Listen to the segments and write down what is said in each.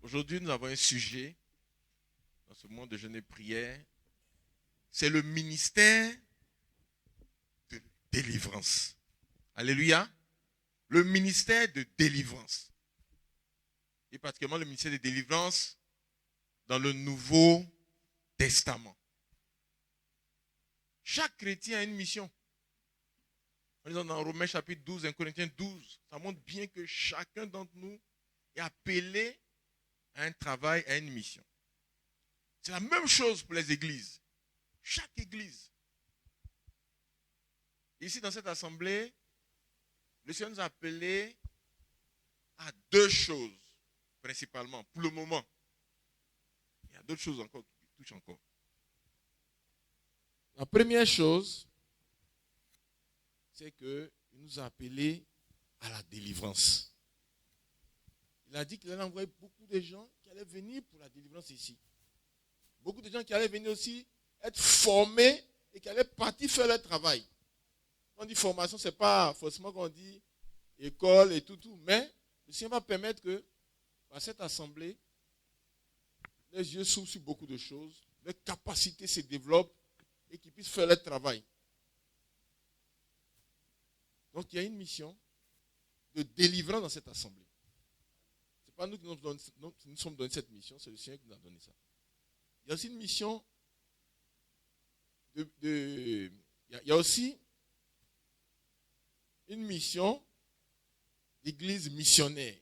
Aujourd'hui, nous avons un sujet dans ce moment de jeûne et prière. C'est le ministère de délivrance. Alléluia. Le ministère de délivrance. Et particulièrement le ministère de délivrance dans le Nouveau Testament. Chaque chrétien a une mission. On est dans Romains chapitre 12, 1 Corinthiens 12. Ça montre bien que chacun d'entre nous est appelé à un travail, à une mission. C'est la même chose pour les églises. Chaque église. Ici, dans cette assemblée, le Seigneur nous a appelés à deux choses, principalement, pour le moment. Il y a d'autres choses encore qui touchent encore. La première chose, c'est qu'il nous a appelés à la délivrance. Il a dit qu'il allait envoyer beaucoup de gens qui allaient venir pour la délivrance ici. Beaucoup de gens qui allaient venir aussi être formés et qui allaient partir faire leur travail. Quand on dit formation, ce n'est pas forcément qu'on dit école et tout. Mais le Seigneur va permettre que, à cette assemblée, les yeux s'ouvrent sur beaucoup de choses, leurs capacités se développent et qu'ils puissent faire leur travail. Donc il y a une mission de délivrance dans cette assemblée. Ce n'est pas nous qui nous sommes donné cette mission, c'est le Seigneur qui nous a donné ça. Il y a aussi une mission il y a aussi une mission d'église missionnaire.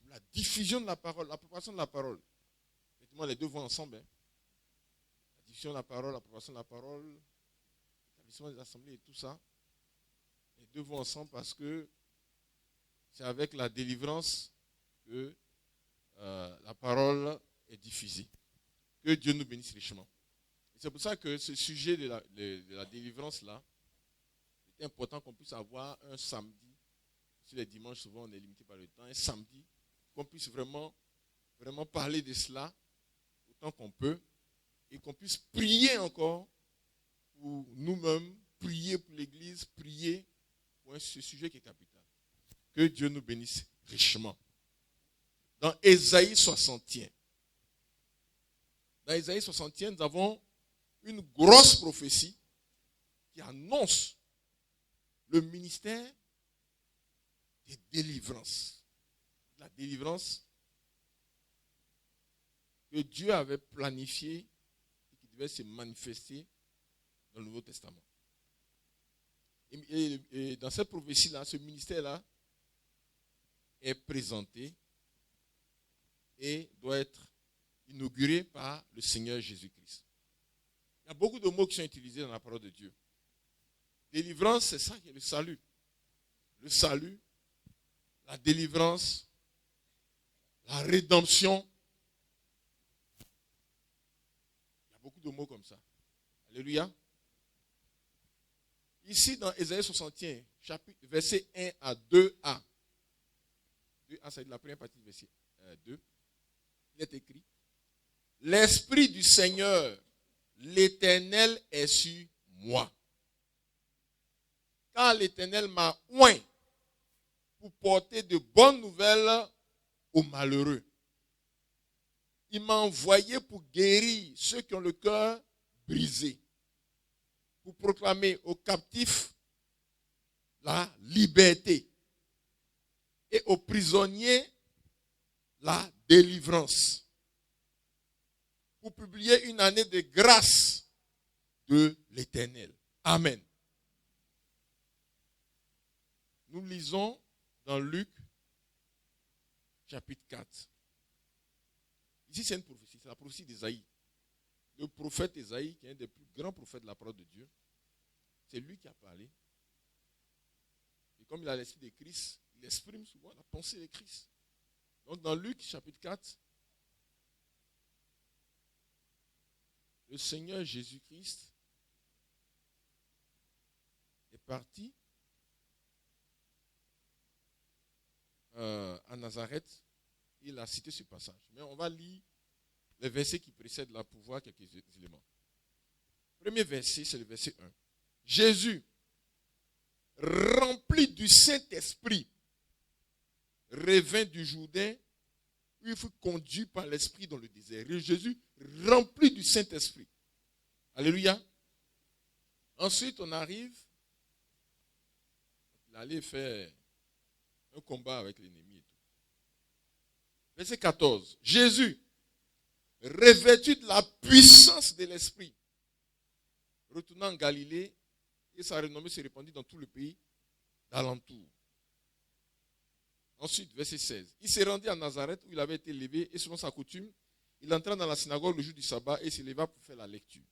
La diffusion de la parole, la propagation de la parole. Effectivement, les deux vont ensemble. La diffusion de la parole, la propagation de la parole, l'établissement des assemblées et tout ça. Les deux vont ensemble parce que c'est avec la délivrance que la parole est diffusée. Que Dieu nous bénisse richement. Et c'est pour ça que ce sujet de la délivrance là, c'est important qu'on puisse avoir un samedi. Sur les dimanches, souvent on est limité par le temps. Un samedi, qu'on puisse vraiment parler de cela autant qu'on peut. Et qu'on puisse prier encore pour nous-mêmes, prier pour l'Église, prier pour ce sujet qui est capital. Que Dieu nous bénisse richement. Dans Ésaïe 61. Dans Ésaïe 61, nous avons une grosse prophétie qui annonce le ministère de délivrance. La délivrance que Dieu avait planifiée et qui devait se manifester dans le Nouveau Testament. Et dans cette prophétie-là, ce ministère-là est présenté et doit être inauguré par le Seigneur Jésus-Christ. Il y a beaucoup de mots qui sont utilisés dans la parole de Dieu. Délivrance, c'est ça qui est le salut. Le salut, la délivrance, la rédemption. Il y a beaucoup de mots comme ça. Alléluia. Ici, dans Ésaïe 61, chapitre, verset 1 à 2a. 2a, c'est la première partie du verset 2. Il est écrit: l'Esprit du Seigneur, l'Éternel est sur moi. Car l'Éternel m'a oint pour porter de bonnes nouvelles aux malheureux. Il m'a envoyé pour guérir ceux qui ont le cœur brisé, pour proclamer aux captifs la liberté et aux prisonniers la délivrance, pour publier une année de grâce de l'Éternel. Amen. Nous lisons dans Luc, chapitre 4. Ici, c'est une prophétie, c'est la prophétie d'Ésaïe. Le prophète Ésaïe, qui est un des plus grands prophètes de la parole de Dieu, c'est lui qui a parlé. Et comme il a l'esprit de Christ, il exprime souvent la pensée de Christ. Donc dans Luc, chapitre 4, le Seigneur Jésus-Christ est parti à Nazareth. Il a cité ce passage. Mais on va lire les versets qui précèdent là pour voir quelques éléments. Premier verset, c'est le verset 1. Jésus, rempli du Saint-Esprit, revint du Jourdain il fut conduit par l'Esprit dans le désert. Et Jésus, rempli du Saint-Esprit. Alléluia. Ensuite, on arrive. Il allait faire un combat avec l'ennemi et tout. Verset 14. Jésus, revêtu de la puissance de l'Esprit, retourna en Galilée et sa renommée se répandit dans tout le pays d'alentour. Ensuite, verset 16. Il se rendit à Nazareth où il avait été élevé et selon sa coutume, il entra dans la synagogue le jour du sabbat et s'éleva pour faire la lecture.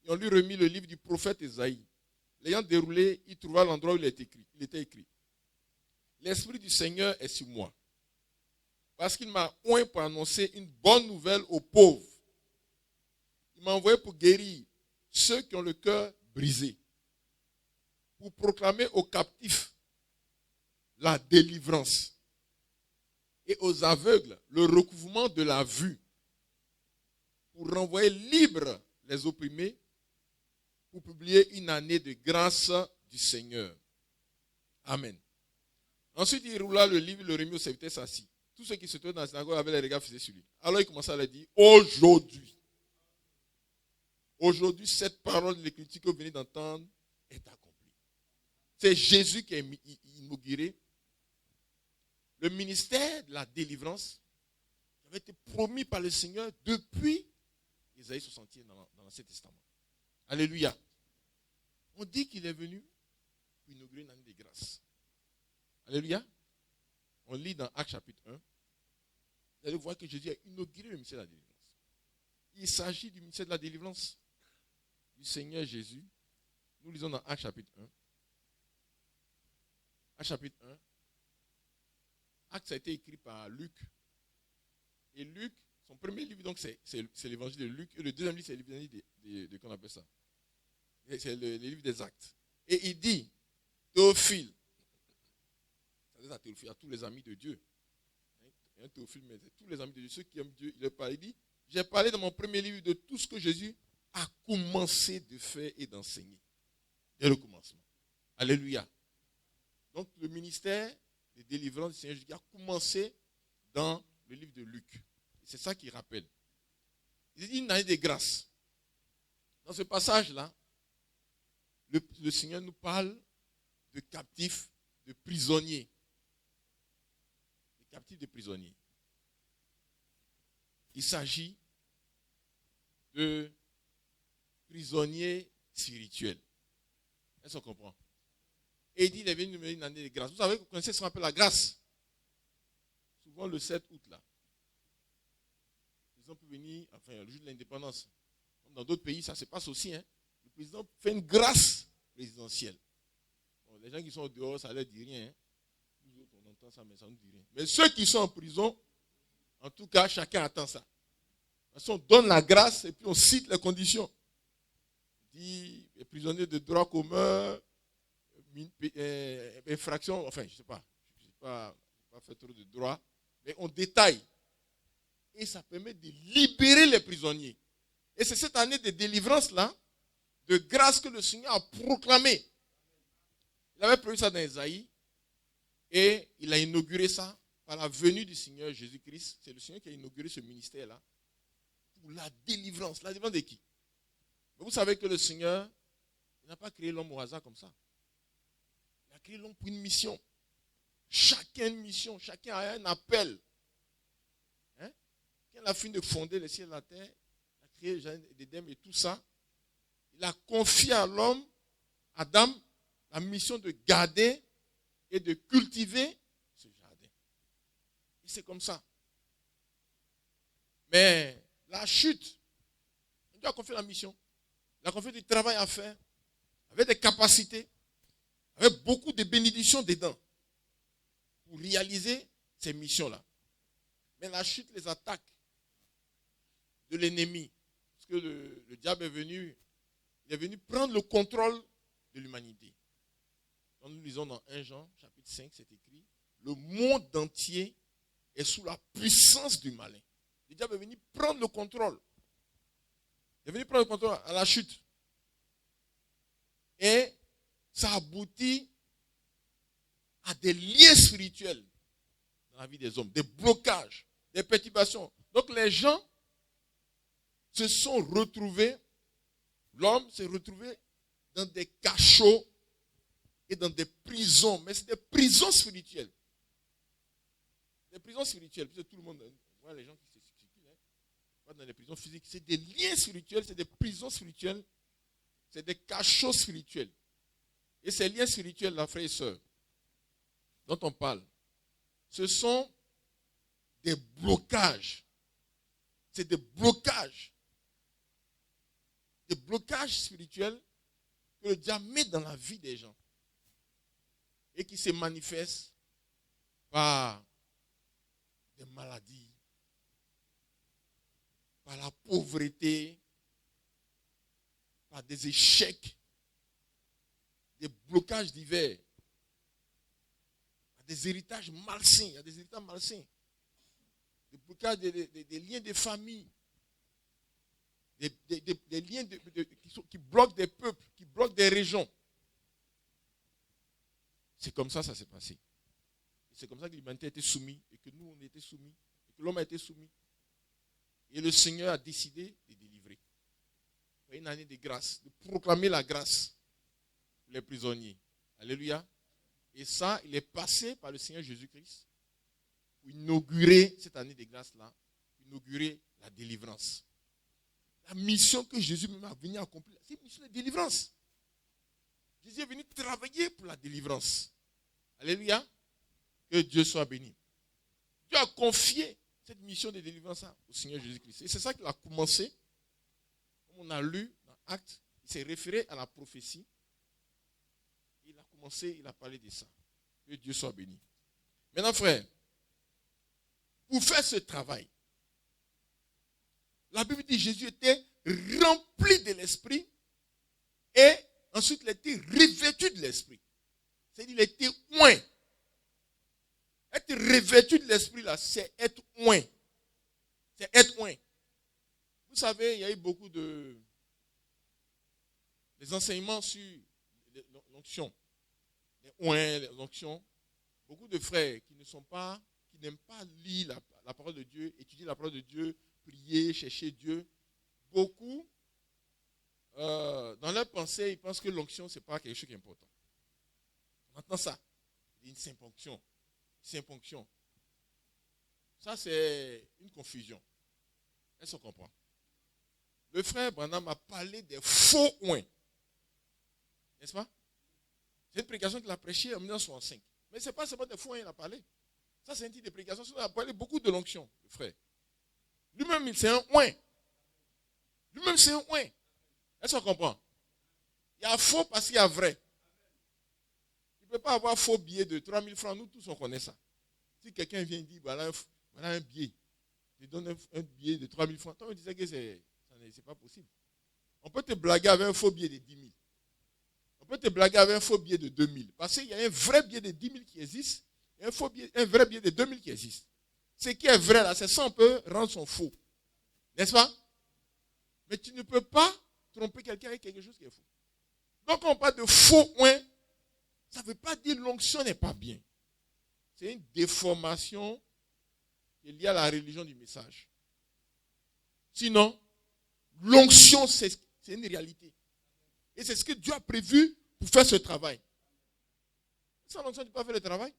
Et on lui remit le livre du prophète Ésaïe. L'ayant déroulé, il trouva l'endroit où il était écrit. L'Esprit du Seigneur est sur moi, parce qu'il m'a oint pour annoncer une bonne nouvelle aux pauvres. Il m'a envoyé pour guérir ceux qui ont le cœur brisé, pour proclamer aux captifs la délivrance et aux aveugles le recouvrement de la vue, pour renvoyer libres les opprimés, pour publier une année de grâce du Seigneur. Amen. Ensuite, il roula le livre, le remit au serviteur s'assit. Tous ceux qui se trouvaient dans la synagogue avaient les regards fixés sur lui. Alors il commença à leur dire, aujourd'hui, cette parole de l'Écriture que vous venez d'entendre est accomplie. C'est Jésus qui a inauguré le ministère de la délivrance qui avait été promis par le Seigneur depuis Isaïe 61 dans l'Ancien Testament. Alléluia. On dit qu'il est venu pour inaugurer une année de grâce. Alléluia. On lit dans Actes chapitre 1. Vous allez voir que Jésus a inauguré le ministère de la délivrance. Il s'agit du ministère de la délivrance du Seigneur Jésus. Nous lisons dans Actes chapitre 1. Actes chapitre 1. Actes a été écrit par Luc. Et Luc, son premier livre, donc, c'est l'évangile de Luc. Et le deuxième livre, c'est l'évangile de qu'on appelle ça. C'est le livre des Actes. Et il dit, Théophile, à Théophile, à tous les amis de Dieu. Un Théophile, mais tous les amis de Dieu, ceux qui aiment Dieu, il dit, j'ai parlé dans mon premier livre de tout ce que Jésus a commencé de faire et d'enseigner. Dès le commencement. Alléluia. Donc le ministère de délivrance du Seigneur Jésus a commencé dans le livre de Luc. C'est ça qu'il rappelle. Il dit une année de grâce. Dans ce passage-là, le Seigneur nous parle de captifs, de prisonniers. De captifs, de prisonniers. Il s'agit de prisonniers spirituels. Est-ce qu'on comprend? Et il dit, il est venu nous mener une année de grâce. Vous savez, vous connaissez ce qu'on appelle la grâce. Souvent le 7 août, là. Le président peut venir, enfin, le jour de l'indépendance. Dans d'autres pays, ça se passe aussi. Hein. Le président fait une grâce présidentielle. Bon, les gens qui sont au dehors, ça ne leur dit rien. Hein. Nous autres, on entend ça, mais ça ne nous dit rien. Mais ceux qui sont en prison, en tout cas, chacun attend ça. Parce qu'on donne la grâce et puis on cite les conditions. On dit, les prisonniers de droit commun, infraction, enfin, je ne sais pas. Je n'ai pas fait trop de droit. Mais on détaille. Et ça permet de libérer les prisonniers. Et c'est cette année de délivrance-là, de grâce que le Seigneur a proclamé. Il avait prévu ça dans Ésaïe. Et il a inauguré ça par la venue du Seigneur Jésus-Christ. C'est le Seigneur qui a inauguré ce ministère-là. Pour la délivrance. La délivrance de qui? Mais vous savez que le Seigneur, il n'a pas créé l'homme au hasard comme ça. Il a créé l'homme pour une mission. Chacun une mission. Chacun a un appel. Hein? Quand il a fini de fonder le ciel et la terre, il a créé l'Éden et tout ça. Il a confié à l'homme, Adam, la mission de garder et de cultiver ce jardin. Et c'est comme ça. Mais la chute, il doit confier la mission. Il a confié du travail à faire, avec des capacités, avec beaucoup de bénédictions dedans, pour réaliser ces missions-là. Mais la chute, les attaques de l'ennemi, parce que le diable est venu, il est venu prendre le contrôle de l'humanité. Quand nous lisons dans 1 Jean, chapitre 5, c'est écrit, le monde entier est sous la puissance du malin. Le diable est venu prendre le contrôle. Il est venu prendre le contrôle à la chute. Et ça aboutit à des liens spirituels dans la vie des hommes, des blocages, des perturbations. Donc les gens se sont retrouvés, l'homme s'est retrouvé dans des cachots et dans des prisons. Mais c'est des prisons spirituelles. Des prisons spirituelles. Parce que tout le monde voit les gens qui se circulent. Pas dans les prisons physiques. C'est des liens spirituels, c'est des prisons spirituelles. C'est des cachots spirituels. Et ces liens spirituels, là, frères et sœurs, dont on parle, ce sont des blocages. C'est des blocages. Des blocages spirituels que le diable met dans la vie des gens. Et qui se manifestent par des maladies, par la pauvreté, par des échecs, des blocages divers, des héritages malsains. Il y a des héritages malsains. Des blocages des liens de famille. Des liens qui bloquent des peuples, qui bloquent des régions. C'est comme ça s'est passé. C'est comme ça que l'humanité a été soumise et que nous, on a été soumis et que l'homme a été soumis. Et le Seigneur a décidé de délivrer. Une année de grâce, de proclamer la grâce pour les prisonniers. Alléluia. Et ça, il est passé par le Seigneur Jésus-Christ pour inaugurer cette année de grâce-là, inaugurer la délivrance. La mission que Jésus même a venu accomplir, c'est une mission de délivrance. Jésus est venu travailler pour la délivrance. Alléluia. Que Dieu soit béni. Dieu a confié cette mission de délivrance au Seigneur Jésus-Christ. Et c'est ça qu'il a commencé. Comme on a lu dans Actes, il s'est référé à la prophétie. Il a commencé, il a parlé de ça. Que Dieu soit béni. Maintenant, frère, pour faire ce travail, la Bible dit que Jésus était rempli de l'Esprit et ensuite il était revêtu de l'Esprit. C'est-à-dire qu'il était oint. Être revêtu de l'Esprit, là, c'est être oint. C'est être oint. Vous savez, il y a eu beaucoup des enseignements sur l'onction. Les oints, les onctions. Beaucoup de frères qui n'aiment pas lire la parole de Dieu, étudier la parole de Dieu, prier, chercher Dieu. Beaucoup, dans leur pensée, ils pensent que l'onction, ce n'est pas quelque chose qui est important. Maintenant, ça, une simple onction. Simple-onction. Ça, c'est une confusion. Est-ce qu'on comprend? Le frère Branham a parlé des faux oints. N'est-ce pas? C'est une prédication qu'il a prêchée en 1965. Mais ce n'est pas seulement des faux oints qu'il a parlé. Ça, c'est un type de prédication. Il a parlé beaucoup de l'onction, le frère. Lui-même, c'est un oint. Lui-même, c'est un oint. Est-ce qu'on comprend? Il y a faux parce qu'il y a vrai. Tu ne peux pas avoir faux billet de 3 000 francs. Nous tous, on connaît ça. Si quelqu'un vient dire, voilà un billet, tu donnes un billet de 3 000 francs. Toi, on disait que c'est pas possible. On peut te blaguer avec un faux billet de 10 000. On peut te blaguer avec un faux billet de 2 000. Parce qu'il y a un vrai billet de 10 000 qui existe et un vrai billet de 2 000 qui existe. Ce qui est vrai là, c'est ça, on peut rendre son faux. N'est-ce pas? Mais tu ne peux pas tromper quelqu'un avec quelque chose qui est faux. Donc, quand on parle de faux oint, ça ne veut pas dire que l'onction n'est pas bien. C'est une déformation qui est liée à la religion du message. Sinon, l'onction, c'est une réalité. Et c'est ce que Dieu a prévu pour faire ce travail. Sans l'onction, tu ne peux pas faire le travail.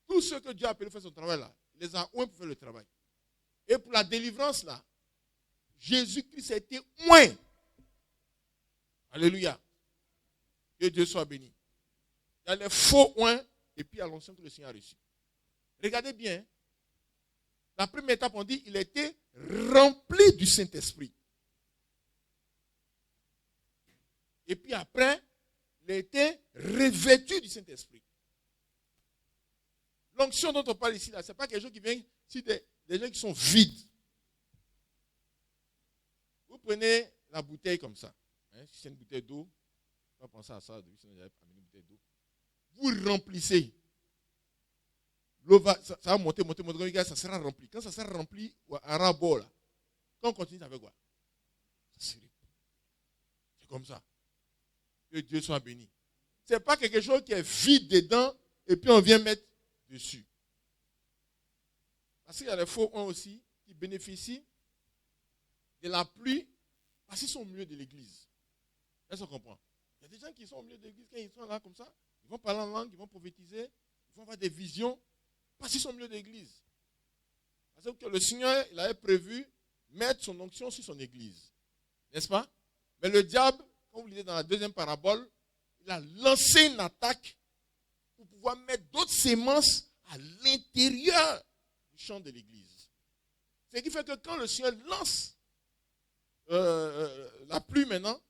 Tous ceux que Dieu a appelé pour faire son travail là, il les a oints pour faire le travail. Et pour la délivrance là, Jésus-Christ a été oint. Alléluia. Que Dieu soit béni. Il y a les faux oints et puis il y a l'onction que le Seigneur a reçu. Regardez bien. La première étape, on dit, il a été rempli du Saint-Esprit. Et puis après, il a été revêtu du Saint-Esprit. L'onction dont on parle ici, ce n'est pas quelque chose qui vient sur des gens qui sont vides. Vous prenez la bouteille comme ça. Si c'est une bouteille d'eau, on va penser à ça, sinon j'avais amené une bouteille d'eau. Vous remplissez. L'eau va, ça va monter, ça sera rempli. Quand ça sera rempli, à rabord, là, quand on continue, ça fait quoi? C'est comme ça. Que Dieu soit béni. Ce n'est pas quelque chose qui est vide dedans et puis on vient mettre dessus. Parce qu'il y a les faux uns aussi qui bénéficient de la pluie parce qu'ils sont au milieu de l'église. Est-ce qu'on comprend? Il y a des gens qui sont au milieu de l'église, quand ils sont là comme ça, ils vont parler en langue, ils vont prophétiser, ils vont avoir des visions parce qu'ils sont au milieu de l'église. Parce que le Seigneur, il avait prévu mettre son onction sur son église. N'est-ce pas? Mais le diable, comme vous lisez dans la deuxième parabole, il a lancé une attaque pour pouvoir mettre d'autres semences à l'intérieur du champ de l'église. Ce qui fait que quand le Seigneur lance la pluie maintenant,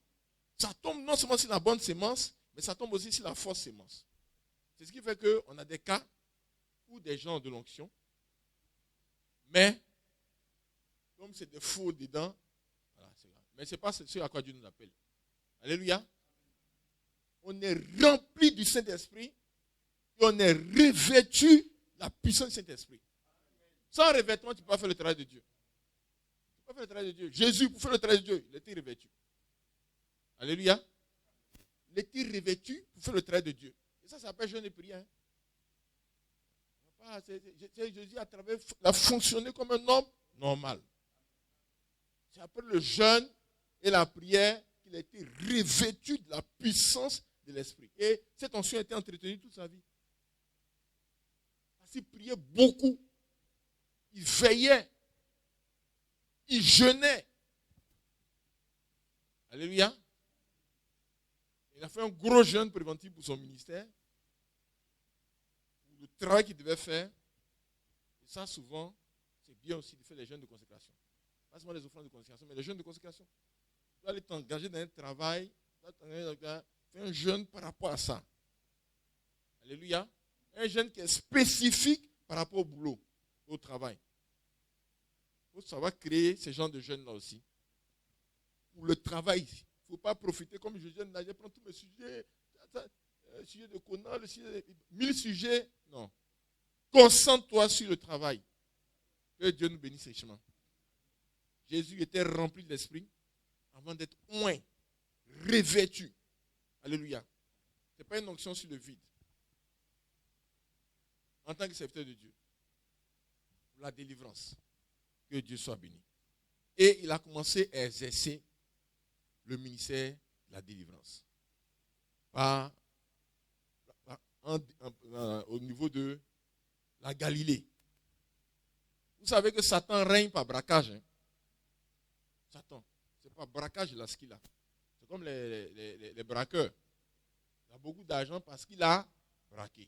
ça tombe non seulement sur la bonne sémence, mais ça tombe aussi sur la fausse sémence. C'est ce qui fait qu'on a des cas où des gens ont de l'onction, mais comme c'est des faux dedans, voilà, c'est grave. Mais ce n'est pas ce à quoi Dieu nous appelle. Alléluia. On est rempli du Saint-Esprit et on est revêtu de la puissance du Saint-Esprit. Sans revêtement, tu ne peux pas faire le travail de Dieu. Tu ne peux pas faire le travail de Dieu. Jésus, pour faire le travail de Dieu, il était revêtu. Alléluia. Il était revêtu pour faire le travail de Dieu. Et ça s'appelle jeûne et prière. Jésus, à travers, il a fonctionné comme un homme normal. C'est après le jeûne et la prière qu'il a été revêtu de la puissance de l'Esprit. Et cette onction a été entretenue toute sa vie. Parce qu'il priait beaucoup. Il veillait. Il jeûnait. Alléluia. Il a fait un gros jeûne préventif pour son ministère. Pour le travail qu'il devait faire. Et ça, souvent, c'est bien aussi de faire les jeûnes de consécration. Pas seulement les offrandes de consécration, mais les jeûnes de consécration. Tu dois aller t'engager dans un travail. Fais un jeûne par rapport à ça. Alléluia. Un jeûne qui est spécifique par rapport au boulot, au travail. Il faut savoir créer ce genre de jeûne-là aussi. Pour le travail, il ne faut pas profiter comme je jeûne là, je prends tous mes sujets, sujet de Conan, 1000 sujets. Non. Concentre-toi sur le travail. Que Dieu nous bénisse richement. Jésus était rempli de l'Esprit avant d'être oint, revêtu. Alléluia. Ce n'est pas une onction sur le vide. En tant que serviteur de Dieu. Pour la délivrance. Que Dieu soit béni. Et il a commencé à exercer le ministère de la délivrance. Au niveau de la Galilée. Vous savez que Satan règne par braquage. Hein? Satan. C'est pas braquage, il a ce qu'il a. C'est comme les braqueurs. Il a beaucoup d'argent parce qu'il a braqué.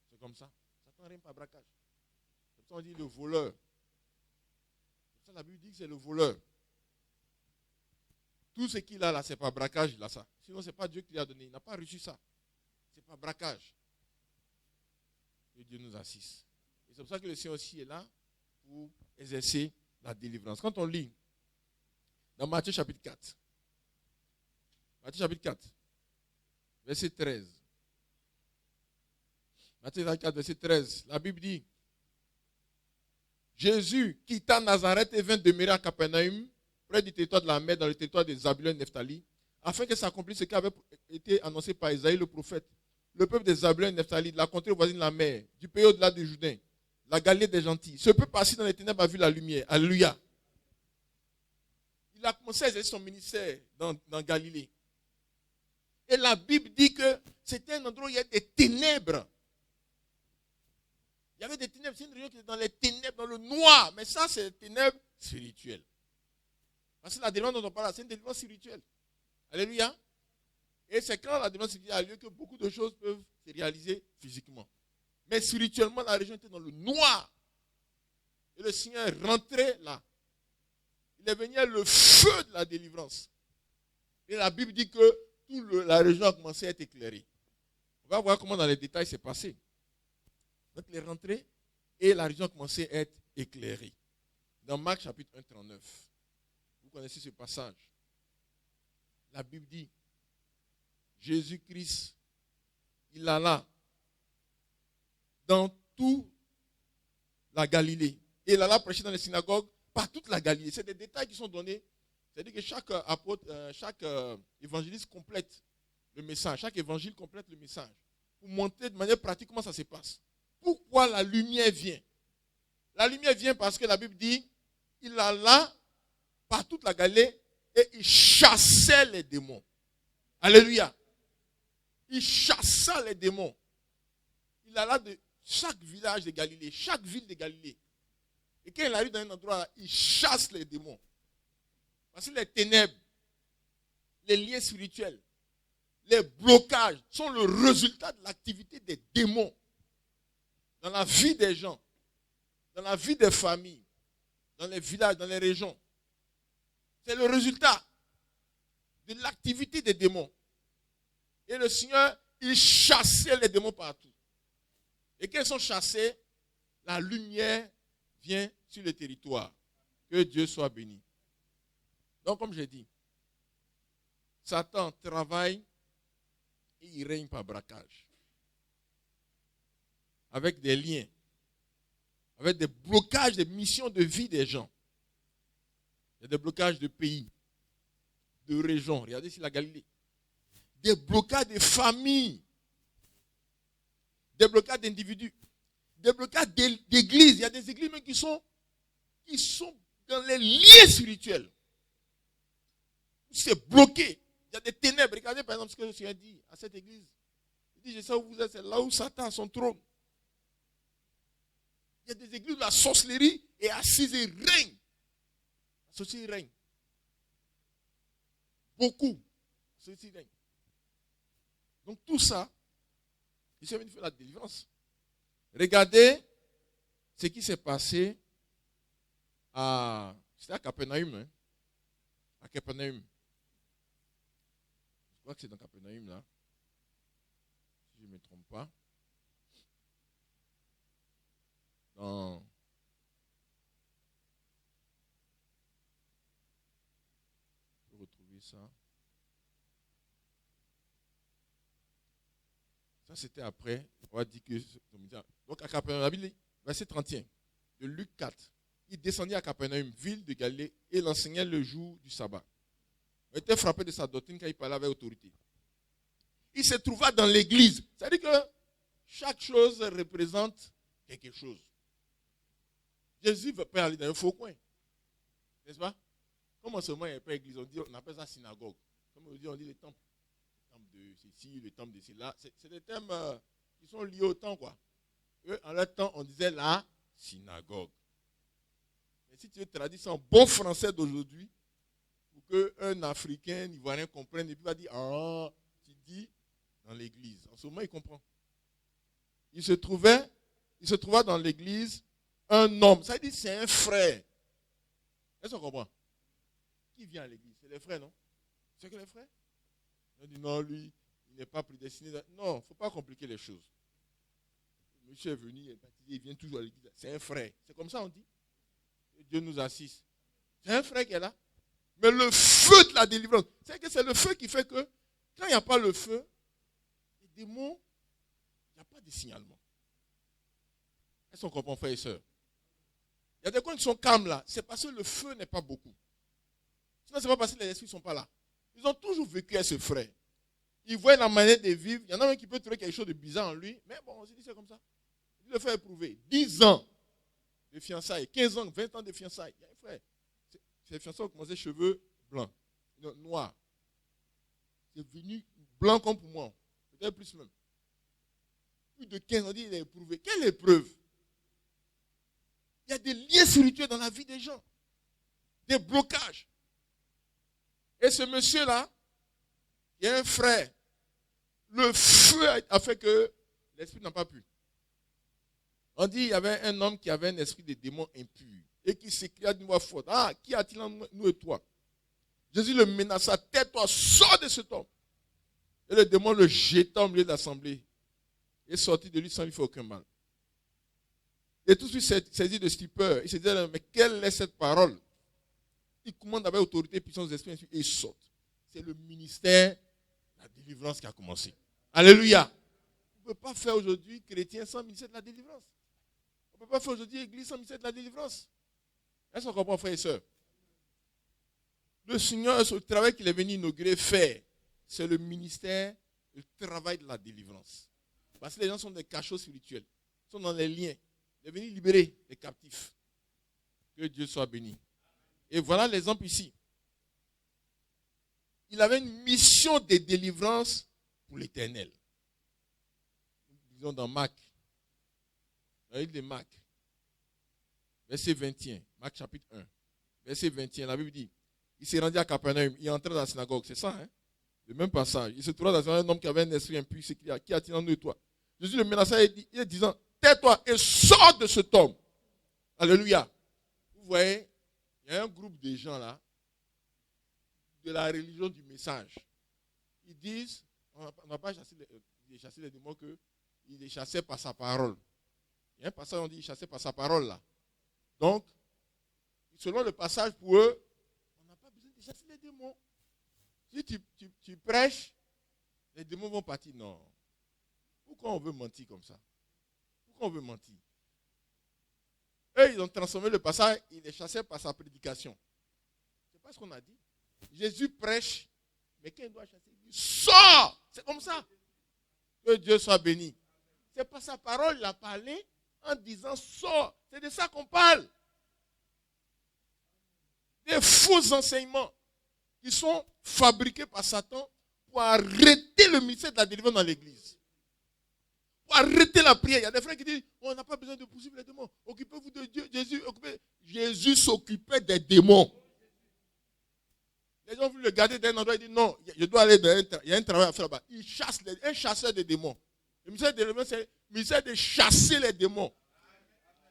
C'est comme ça. Satan règne par braquage. Comme ça on dit le voleur. Comme ça la Bible dit que c'est le voleur. Tout ce qu'il a là, c'est pas braquage, il a ça. Sinon, ce n'est pas Dieu qui lui a donné. Il n'a pas reçu ça. Ce n'est pas braquage. Que Dieu nous assiste. Et c'est pour ça que le Seigneur aussi est là pour exercer la délivrance. Quand on lit dans Matthieu chapitre 4, Matthieu chapitre 4, verset 13. Matthieu chapitre 4, verset 13. La Bible dit, Jésus quitta Nazareth et vint demeurer à Capernaum, près du territoire de la mer, dans le territoire de Zabulon et Nephtali, afin que s'accomplisse ce qui avait été annoncé par Isaïe le prophète. Le peuple de Zabulon et Nephtali, de la contrée voisine de la mer, du pays au-delà du Jourdain, la Galilée des gentils. Ce peuple assis dans les ténèbres a vu la lumière. Alléluia. Il a commencé à exercer son ministère dans Galilée. Et la Bible dit que c'était un endroit où il y a des ténèbres. Il y avait des ténèbres. C'est une région qui était dans les ténèbres, dans le noir. Mais ça, c'est des ténèbres spirituelles. Parce que la délivrance dont on parle, c'est une délivrance spirituelle. Alléluia. Et c'est quand la délivrance spirituelle a lieu que beaucoup de choses peuvent se réaliser physiquement. Mais spirituellement, la région était dans le noir. Et le Seigneur est rentré là. Il est venu le feu de la délivrance. Et la Bible dit que toute la région a commencé à être éclairée. On va voir comment dans les détails c'est passé. Donc il est rentré et la région a commencé à être éclairée. Dans Marc chapitre 1, 39. Vous connaissez ce passage. La Bible dit, Jésus-Christ, il alla dans toute la Galilée. Et il alla prêcher dans les synagogues par toute la Galilée. C'est des détails qui sont donnés. C'est-à-dire que chaque apôtre, chaque évangéliste complète le message. Chaque évangile complète le message. Pour montrer de manière pratique comment ça se passe. Pourquoi la lumière vient. La lumière vient parce que la Bible dit, il alla par toute la Galilée et il chassait les démons. Alléluia. Il chassa les démons. Il alla de chaque village de Galilée, chaque ville de Galilée. Et quand il arrive dans un endroit, il chasse les démons. Parce que les ténèbres, les liens spirituels, les blocages sont le résultat de l'activité des démons dans la vie des gens, dans la vie des familles, dans les villages, dans les régions. C'est le résultat de l'activité des démons. Et le Seigneur, il chassait les démons partout. Et quand ils sont chassés, la lumière vient sur le territoire. Que Dieu soit béni. Donc, comme j'ai dit, Satan travaille et il règne par braquage. Avec des liens, avec des blocages de missions de vie des gens. Il y a des blocages de pays, de régions. Regardez ici la Galilée. Des blocages de familles, des blocages d'individus, des blocages d'églises. Il y a des églises même qui sont dans les liens spirituels. C'est bloqué. Il y a des ténèbres. Regardez par exemple ce que le Seigneur dit à cette église. Il dit, je sais où vous êtes, c'est là où Satan a son trône. Il y a des églises où la sorcellerie est assise et règne. La sorcellerie règne. Beaucoup. La sorcellerie règne. Donc tout ça, il s'est venu faire la délivrance. Regardez ce qui s'est passé c'était à Capernaum. Hein? À Capernaum. Je crois que c'est dans Capernaum là. Si je ne me trompe pas. Dans je vais retrouver ça. Ça c'était après. On va dire que donc à Capernaum, verset 31 de Luc 4. Il descendit à Capernaum, ville de Galilée, et il enseignait le jour du sabbat. Il était frappé de sa doctrine quand il parlait avec autorité. Il se trouva dans l'église. C'est-à-dire que chaque chose représente quelque chose. Jésus ne veut pas aller dans un faux coin. N'est-ce pas? Comme en ce moment, il n'y a pas d'église, on appelle ça synagogue. Comme on dit les temples. Le temple de ceci, le temple de cela. C'est des thèmes qui sont liés au temps, quoi. Eux, en leur temps, on disait la synagogue. Mais si tu veux traduire ça en bon français d'aujourd'hui, pour qu'un Africain, Ivoirien comprenne, et puis va dire, ah, tu dis dans l'église. En ce moment, il comprend. Il se trouva dans l'église un homme. Ça veut dire c'est un frère. Est-ce qu'on comprend? Qui vient à l'église? C'est les frères, non? C'est que les frères? On dit non, lui, il n'est pas prédestiné. Non, il ne faut pas compliquer les choses. Monsieur est venu, il est baptisé, il vient toujours à l'église. C'est un frère. C'est comme ça on dit. Dieu nous assiste. C'est un frère qui est là. Mais le feu de la délivrance, c'est le feu qui fait que quand il n'y a pas le feu, les démons, il n'y a pas de signalement. Est-ce qu'on comprend, frères et sœurs? Il y a des coins qui sont calmes là. C'est parce que le feu n'est pas beaucoup. Sinon, ce n'est pas parce que les esprits ne sont pas là. Ils ont toujours vécu avec ce frère. Ils voient la manière de vivre. Il y en a un qui peut trouver quelque chose de bizarre en lui. Mais bon, on s'est dit c'est comme ça. Il le fait éprouver. 10 ans de fiançailles, 15 ans, 20 ans de fiançailles. Il y a un frère. Ces fiançailles ont commencé cheveux blancs, noirs. C'est venu blanc comme pour moi. Peut-être plus même. Plus de 15 ans, on dit il a éprouvé. Quelle épreuve? Il y a des liens spirituels dans la vie des gens. Des blocages. Et ce monsieur-là, il y a un frère. Le feu a fait que l'esprit n'a pas pu. On dit qu'il y avait un homme qui avait un esprit de démon impur et qui s'écria d'une voix forte. Ah, qui a-t-il en nous et toi? Jésus le menaça. Tais-toi, sors de cet homme. Et le démon le jeta au milieu de l'assemblée et sortit de lui sans lui faire aucun mal. Et tout de suite saisi de stupeur, il se disait, mais quelle est cette parole? Il commande avec autorité et puissance d'esprit et il saute. C'est le ministère de la délivrance qui a commencé. Alléluia. On ne peut pas faire aujourd'hui chrétien sans ministère de la délivrance. On ne peut pas faire aujourd'hui église sans ministère de la délivrance. Est-ce qu'on comprend, frères et sœurs? Le Seigneur, ce travail qu'il est venu inaugurer, faire, c'est le ministère, le travail de la délivrance. Parce que les gens sont des cachots spirituels. Ils sont dans les liens. Il est venu libérer les captifs. Que Dieu soit béni. Et voilà l'exemple ici. Il avait une mission de délivrance pour l'éternel. Disons dans Marc. Dans le livre de Marc. Verset 21. Marc chapitre 1. Verset 21. La Bible dit, il s'est rendu à Capernaum. Il est entré dans la synagogue. C'est ça, hein? Le même passage. Il se trouva dans un homme qui avait un esprit impur. Qui a tiré en nous et toi. Jésus le menaça et disant, tais-toi et sors de cet homme. Alléluia. Vous voyez, il y a un groupe de gens là, de la religion du message. Ils disent, on n'a pas chassé les démons, qu'ils les chassaient par sa parole. Il y a un passage où on dit, ils chassaient par sa parole là. Donc, selon le passage pour eux, on n'a pas besoin de chasser les démons. Si tu prêches, les démons vont partir. Non. Pourquoi on veut mentir comme ça? Pourquoi on veut mentir? Eux, ils ont transformé le passage, ils les chassaient par sa prédication. C'est pas ce qu'on a dit. Jésus prêche, mais quand il doit chasser, il dit sors! C'est comme ça. Que Dieu soit béni. C'est pas sa parole, il a parlé en disant sors. C'est de ça qu'on parle. Des faux enseignements qui sont fabriqués par Satan pour arrêter le ministère de la délivrance dans l'église. Pour arrêter la prière. Il y a des frères qui disent, on n'a pas besoin de poursuivre les démons. Occupez-vous de Dieu. Jésus s'occupait des démons. Les gens veulent le garder d'un endroit, ils disent, non, je dois aller il y a un travail à faire là-bas. Il chasse un chasseur de démons. Le ministère de délivrance, c'est le ministère de chasser les démons.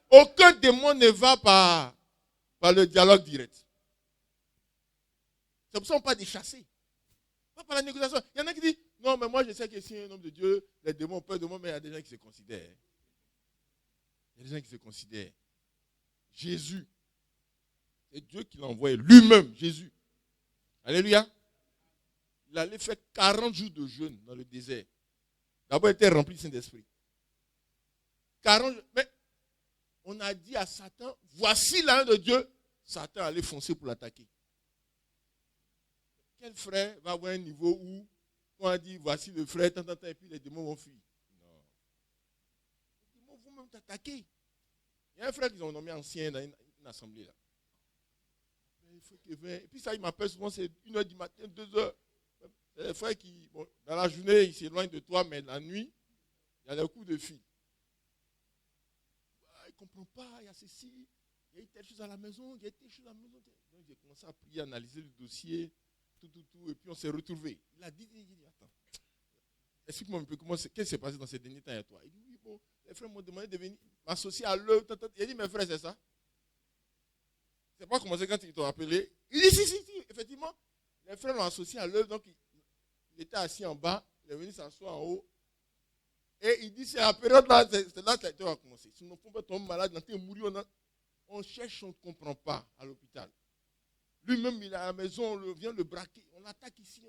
Aucun démon ne va par le dialogue direct. C'est pour ça qu'on parle de chasser. Pas par la négociation. Il y en a qui disent, non, mais moi je sais que si un homme de Dieu, les démons ont peur de moi, mais il y a des gens qui se considèrent. Il y a des gens qui se considèrent. Jésus, c'est Dieu qui l'a envoyé lui-même, Jésus. Alléluia. Il allait faire 40 jours de jeûne dans le désert. D'abord, il était rempli du Saint-Esprit. 40 jours. Mais on a dit à Satan, voici l'un de Dieu. Satan allait foncer pour l'attaquer. Quel frère va avoir un niveau où on a dit, voici le frère, et puis les démons vont fuir? Non. Les démons vont même t'attaquer. Il y a un frère qu'ils ont nommé ancien dans une assemblée là. Et puis ça, il m'appelle souvent, c'est 1h du matin, 2h. C'est les frères qui, bon, dans la journée, ils s'éloignent de toi, mais la nuit, il y a des coups de fil. Il ne comprend pas, il y a ceci, il y a eu telle chose à la maison, il y a eu telle chose à la maison. Donc j'ai commencé à prier, analyser le dossier, tout, et puis on s'est retrouvés. Il a dit, attends, explique-moi un peu qu'est-ce qui s'est passé dans ces derniers temps avec toi. Il dit, oui, bon, les frères m'ont demandé de venir m'associer à l'œuvre. Il a dit, mes frères, c'est ça? C'est pas commencé quand ils t'ont appelé. Il dit, si, effectivement, les frères l'ont associé à l'œuvre, donc il était assis en bas, il est venu s'asseoir en haut. Et il dit, c'est la période là, c'est là que tu vas commencer. Si on ne peut pas tomber malade, on mourir, on cherche, on ne comprend pas à l'hôpital. Lui-même, il est à la maison, on vient le braquer, on l'attaque ici.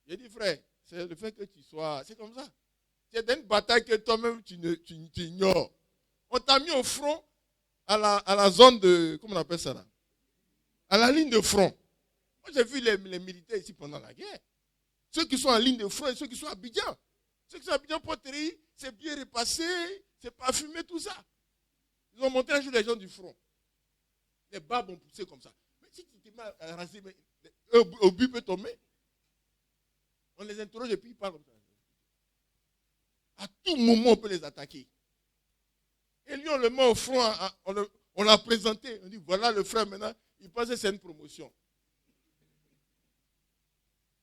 J'ai dit, frère, c'est le fait que tu sois, c'est comme ça. C'est une bataille que toi-même tu ignores. On t'a mis au front à la zone de, comment on appelle ça là? À la ligne de front. Moi, j'ai vu les militaires ici pendant la guerre. Ceux qui sont en ligne de front et ceux qui sont à Abidjan. Ceux qui sont à Abidjan, poterie, c'est bien repassé, c'est parfumé, tout ça. Ils ont monté un jour les gens du front. Les barbes ont poussé comme ça. Mais si tu t'es mal rasé, au but peut tomber. On les interroge et puis ils parlent comme ça. À tout moment, on peut les attaquer. Et lui, on le met au front, on l'a présenté. On dit, voilà le frère maintenant, il pense que c'est une promotion.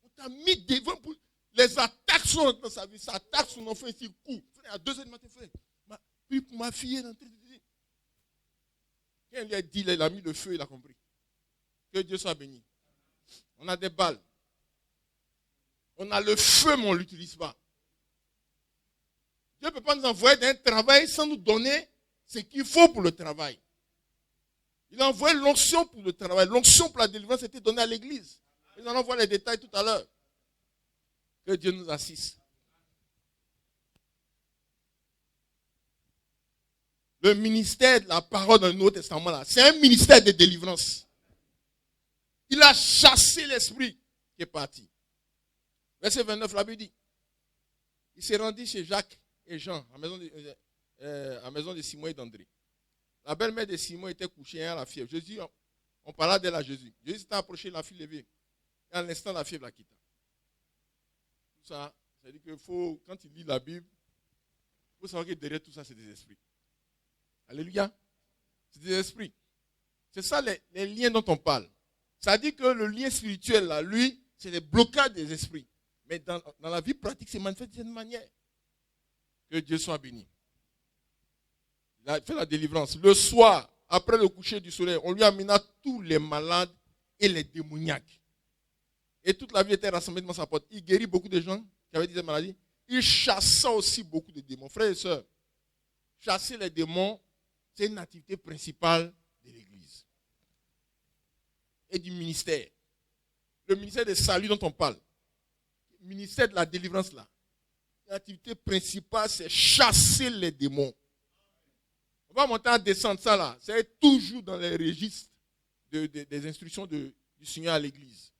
On t'a mis devant pour... Les attaques sont dans sa vie. Ça attaque son enfant ici, coup. Frère, à 2h du matin, frère. Puis ma fille est en train de dire. Quand il lui a dit, il a mis le feu, il a compris. Que Dieu soit béni. On a des balles. On a le feu, mais on ne l'utilise pas. Dieu ne peut pas nous envoyer d'un travail sans nous donner ce qu'il faut pour le travail. Il a envoyé l'onction pour le travail. L'onction pour la délivrance était donnée à l'église. Nous allons voir les détails tout à l'heure. Que Dieu nous assiste. Le ministère de la parole dans le Nouveau Testament, là, c'est un ministère de délivrance. Il a chassé l'esprit qui est parti. Verset 29, la Bible dit, il s'est rendu chez Jacques et Jean, à la maison à la maison de Simon et d'André. La belle-mère de Simon était couchée à la fièvre. Jésus, on parla d'elle à Jésus. Jésus s'est approché, la fille levée. Et à l'instant, la fièvre la quitta. Tout ça, c'est-à-dire qu'il faut, quand il lit la Bible, il faut savoir que derrière tout ça, c'est des esprits. Alléluia. C'est des esprits. C'est ça les liens dont on parle. Ça dit que le lien spirituel, là, lui, c'est les blocages des esprits. Mais dans la vie pratique, c'est manifesté de cette manière. Que Dieu soit béni. Il a fait la délivrance. Le soir, après le coucher du soleil, on lui amena tous les malades et les démoniaques. Et toute la vie était rassemblée devant sa porte. Il guérit beaucoup de gens qui avaient des maladies. Il chassa aussi beaucoup de démons. Frères et sœurs, chasser les démons, c'est une activité principale de l'Église et du ministère. Le ministère de salut dont on parle, le ministère de la délivrance là, l'activité principale, c'est chasser les démons. On va monter en descendre ça là. C'est toujours dans les registres des instructions du Seigneur à l'Église.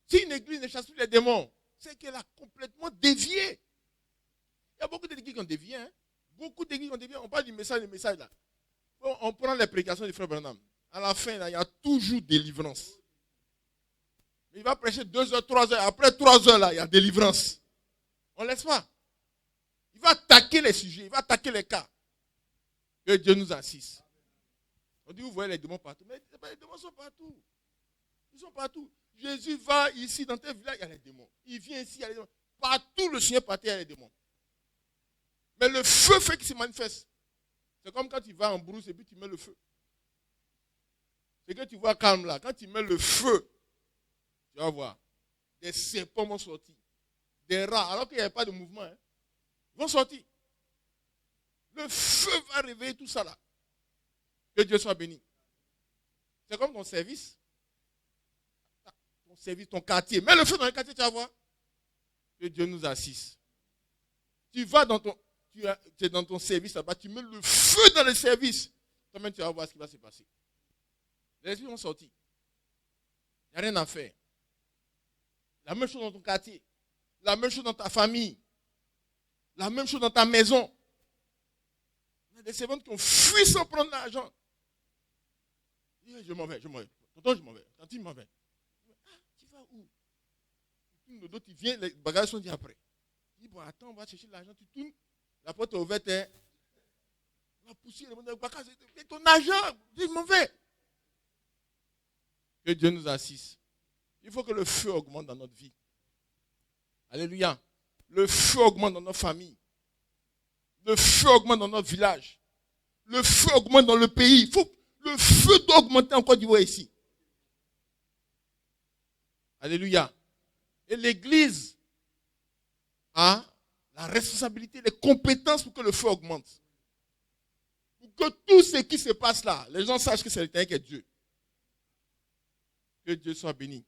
Si une église ne chasse plus les démons, c'est qu'elle a complètement dévié. Il y a beaucoup d'églises qui ont dévié. Hein? Beaucoup d'églises qui ont dévié. On parle du message là. On prend les prédications du frère Branham. À la fin, là, il y a toujours délivrance. Il va prêcher 2 heures, 3 heures. Après 3 heures, là, il y a délivrance. On ne laisse pas. Il va attaquer les sujets. Il va attaquer les cas. Que Dieu nous assiste. On dit, vous voyez les démons partout. Mais les démons sont partout. Ils sont partout. Jésus va ici, dans tes villages, il y a les démons. Il vient ici, il y a les démons. Partout, le Seigneur partait, il y a les démons. Mais le feu fait qu'il se manifeste. C'est comme quand tu vas en brousse et puis tu mets le feu. C'est que tu vois calme là. Quand tu mets le feu, tu vas voir. Des serpents vont sortir. Des rats, alors qu'il n'y avait pas de mouvement. Hein, vont sortir. Le feu va réveiller tout ça là. Que Dieu soit béni. C'est comme ton service. Ton service, ton quartier. Mets le feu dans le quartier, tu vas voir. Que Dieu nous assiste. Tu vas dans ton, tu es dans ton service là-bas, tu mets le feu dans le service. Toi-même, tu vas voir ce qui va se passer. Les esprits vont sortir. Il n'y a rien à faire. La même chose dans ton quartier. La même chose dans ta famille. La même chose dans ta maison. Il y a des servantes qui ont fui sans prendre l'argent. Je m'en vais. Tonton, je m'en vais. Tantine, je m'en vais. Ah, tu vas où? D'autres, ils viennent, les bagages sont dit après. Il dit, bon, attends, on va chercher l'argent. Tu tournes, la porte est ouverte. Hein. On va pousser les bagages. Mais ton argent, je m'en vais. Que Dieu nous assiste. Il faut que le feu augmente dans notre vie. Alléluia. Le feu augmente dans notre famille. Le feu augmente dans notre village. Le feu augmente dans le pays. Le feu doit augmenter en Côte d'Ivoire ici. Alléluia. Et l'Église a la responsabilité, les compétences pour que le feu augmente. Pour que tout ce qui se passe là, les gens sachent que c'est l'Éternel qui est Dieu. Que Dieu soit béni.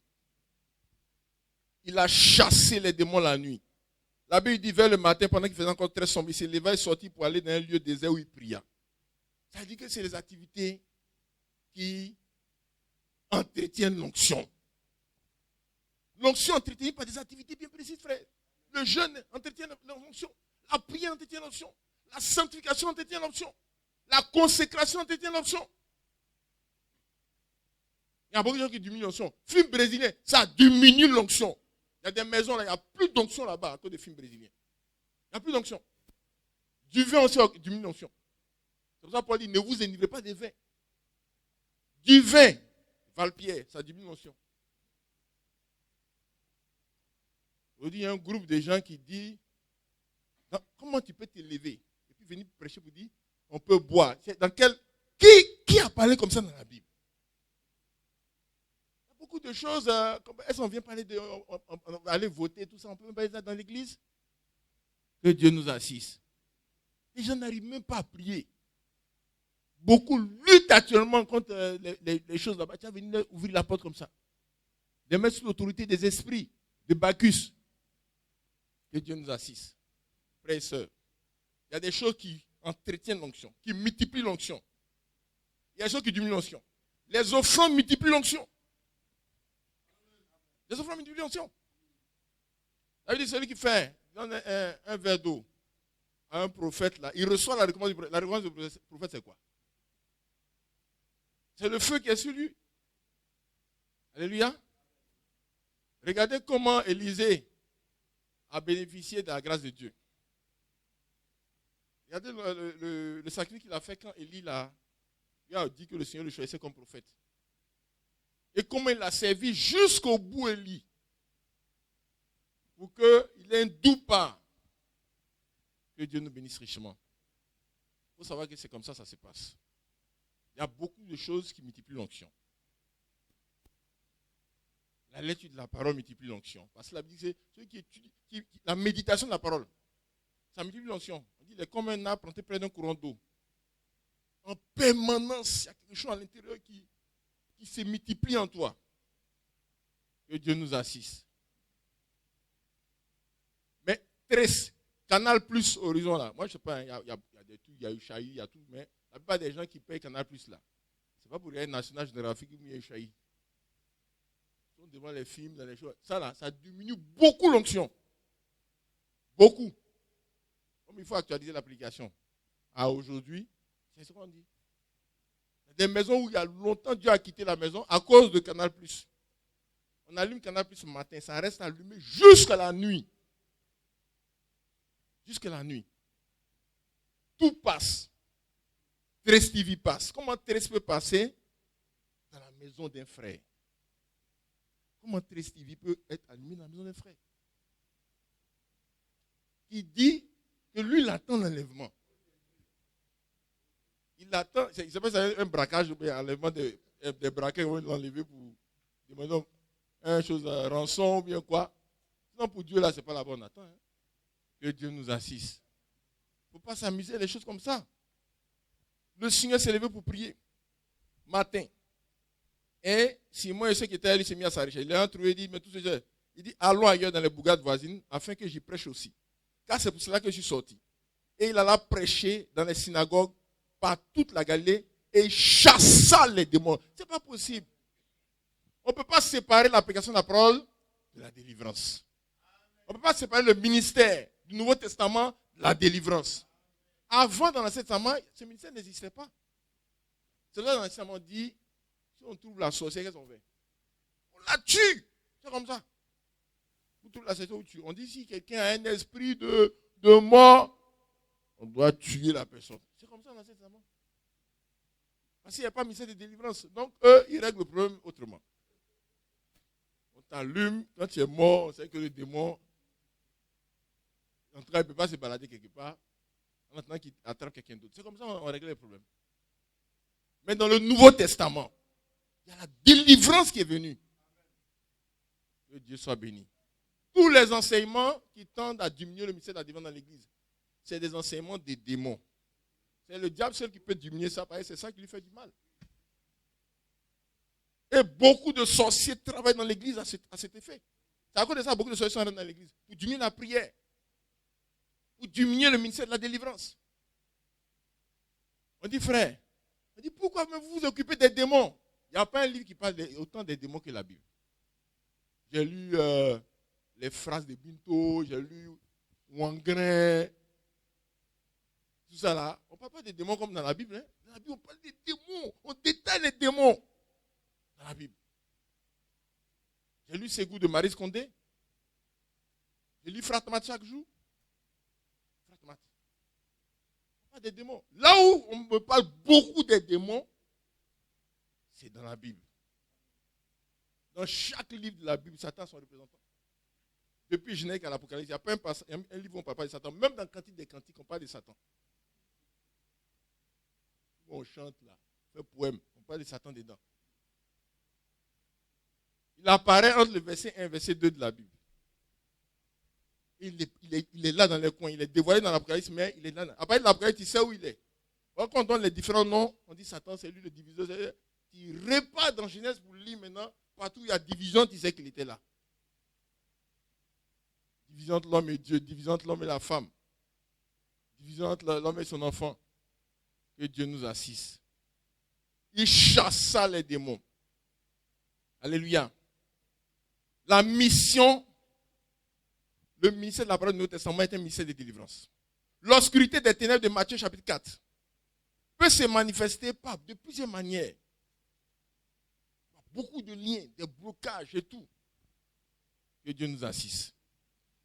Il a chassé les démons la nuit. La Bible dit vers le matin, pendant qu'il faisait encore très sombre, il s'est levé et sorti pour aller dans un lieu désert où il pria. Ça veut dire que c'est les activités qui entretiennent l'onction. L'onction entretient par des activités bien précises, frère. Le jeûne entretient l'onction. La prière entretient l'onction. La sanctification entretient l'onction. La consécration entretient l'onction. Il y a beaucoup de gens qui diminuent l'onction. Film brésilien, ça diminue l'onction. Il y a des maisons là, il n'y a plus d'onction là-bas à cause des films brésiliens. Il n'y a plus d'onction. Du vin aussi diminue l'onction. C'est pour ça que Paul dit, ne vous enivrez pas des vins. Du vin, Valpierre, ça diminue l'onction. Il y a un groupe de gens qui dit, comment tu peux t'élever et puis venir prêcher pour dire, on peut boire. Dans quel, qui a parlé comme ça dans la Bible? Il y a beaucoup de choses, est-ce qu'on vient parler de, on va aller voter, tout ça, on peut même parler ça dans l'église? Que Dieu nous assiste. Les gens n'arrivent même pas à prier. Beaucoup luttent actuellement contre les choses là-bas. Tu vas venir ouvrir la porte comme ça. Les mettre sous l'autorité des esprits, de Bacchus. Que Dieu nous assiste. Frères et sœurs, il y a des choses qui entretiennent l'onction, qui multiplient l'onction. Il y a des choses qui diminuent l'onction. Les offrandes multiplient l'onction. Les offrandes multiplient l'onction. Ça veut dire celui qui fait donne un verre d'eau à un prophète, là, il reçoit la récompense du prophète. La récompense du prophète, c'est quoi? C'est le feu qui est sur lui. Alléluia. Regardez comment Élisée a bénéficié de la grâce de Dieu. Regardez le sacrifice qu'il a fait quand Élie lui a dit que le Seigneur le choisissait comme prophète. Et comment il l'a servi jusqu'au bout, Élie. Pour qu'il ait un doux pas. Que Dieu nous bénisse richement. Il faut savoir que c'est comme ça se passe. Il y a beaucoup de choses qui multiplient l'onction. La lecture de la parole multiplie l'onction. Parce que la Bible dit que c'est celui qui étudie, la méditation de la parole, ça multiplie l'onction. On dit il est comme un arbre planté près d'un courant d'eau. En permanence, il y a quelque chose à l'intérieur qui se multiplie en toi. Que Dieu nous assiste. Mais Trace, Canal Plus Horizon là, moi je ne sais pas, il y a des trucs, il y a eu Chahi, il y a tout, mais la plupart des gens qui payent Canal Plus là, ce n'est pas pour regarder National Geographic où il y a eu Chahi. Ils sont devant les films, dans les choses. Ça là, ça diminue beaucoup l'onction. Beaucoup. Comme il faut actualiser l'application. À aujourd'hui, c'est ce qu'on dit. Il y a des maisons où il y a longtemps Dieu a quitté la maison à cause de Canal Plus. On allume Canal Plus le matin, ça reste allumé jusqu'à la nuit. Jusqu'à la nuit. Tout passe. Trace TV passe. Comment Trace peut passer dans la maison d'un frère? Comment Trace TV peut être allumé dans la maison d'un frère? Il dit que lui, il attend l'enlèvement. Il attend, c'est pas un braquage, un enlèvement des braqueurs qui vont l'enlever pour demander une chose, rançon ou bien quoi. Sinon, pour Dieu, là, ce n'est pas la bonne attente. Hein. Que Dieu nous assiste. Il ne faut pas s'amuser à des choses comme ça. Le Seigneur s'est levé pour prier. Matin. Et Simon et ceux qui étaient là, il s'est mis à s'arracher. Il a trouvé, il dit, mais tout ce que il dit, allons ailleurs dans les bourgades voisines afin que j'y prêche aussi. Car c'est pour cela que je suis sorti. Et il alla prêcher dans les synagogues par toute la Galilée et il chassa les démons. Ce n'est pas possible. On ne peut pas séparer l'application de la parole de la délivrance. On ne peut pas séparer le ministère du Nouveau Testament de la délivrance. Avant, dans l'Ancien Testament, ce ministère n'existait pas. C'est là dans l'Ancien Testament dit, si on trouve la sorcière, qu'est-ce qu'on fait? On la tue. C'est comme ça. On trouve la sorcière, on tue. On dit si quelqu'un a un esprit de mort, on doit tuer la personne. C'est comme ça dans l'Ancien Testament. Parce qu'il n'y a pas de ministère de délivrance. Donc, eux, ils règlent le problème autrement. On t'allume, quand tu es mort, on sait que le démon, en tout cas, il ne peut pas se balader quelque part, en attendant qu'il attrape quelqu'un d'autre. C'est comme ça qu'on règle les problèmes. Mais dans le Nouveau Testament, il y a la délivrance qui est venue. Que Dieu soit béni. Tous les enseignements qui tendent à diminuer le ministère de la délivrance dans l'Église, c'est des enseignements des démons. C'est le diable seul qui peut diminuer ça, parce que c'est ça qui lui fait du mal. Et beaucoup de sorciers travaillent dans l'Église à cet effet. C'est à cause de ça beaucoup de sorciers sont dans l'Église. Pour diminuer la prière. Pour diminuer le ministère de la délivrance. On dit, frère, on dit, pourquoi vous vous occupez des démons? Il n'y a pas un livre qui parle autant des démons que la Bible. J'ai lu les phrases de Binto, j'ai lu Wangrin, tout ça là. On ne parle pas des démons comme dans la Bible. Hein. Dans la Bible, on parle des démons. On détaille les démons. Dans la Bible. J'ai lu Ségou de Maryse Condé. J'ai lu Fratmat chaque jour. Fratmat. Pas des démons. Là où on me parle beaucoup des démons, c'est dans la Bible. Dans chaque livre de la Bible, Satan a son représentant. Depuis Genèse à l'Apocalypse, il n'y a pas un livre où on ne parle pas de Satan. Même dans Cantique des Cantiques, on parle de Satan. On chante là, on fait poème, on parle de Satan dedans. Il apparaît entre le verset 1 et le verset 2 de la Bible. Il est là dans les coins, il est dévoilé dans l'Apocalypse, mais il est là. Après l'Apocalypse, tu sais où il est. Quand on donne les différents noms, on dit Satan, c'est lui le diviseur. Il répare dans Genèse pour lire maintenant. Partout où il y a division, tu sais qu'il était là. Division entre l'homme et Dieu, division entre l'homme et la femme. Division entre l'homme et son enfant. Que Dieu nous assiste. Il chassa les démons. Alléluia. La mission, le ministère de la parole du Nouveau Testament est un ministère de délivrance. l'obscurité des ténèbres de Matthieu chapitre 4 peut se manifester de plusieurs manières. Beaucoup de liens, des blocages et tout. Que Dieu nous assiste.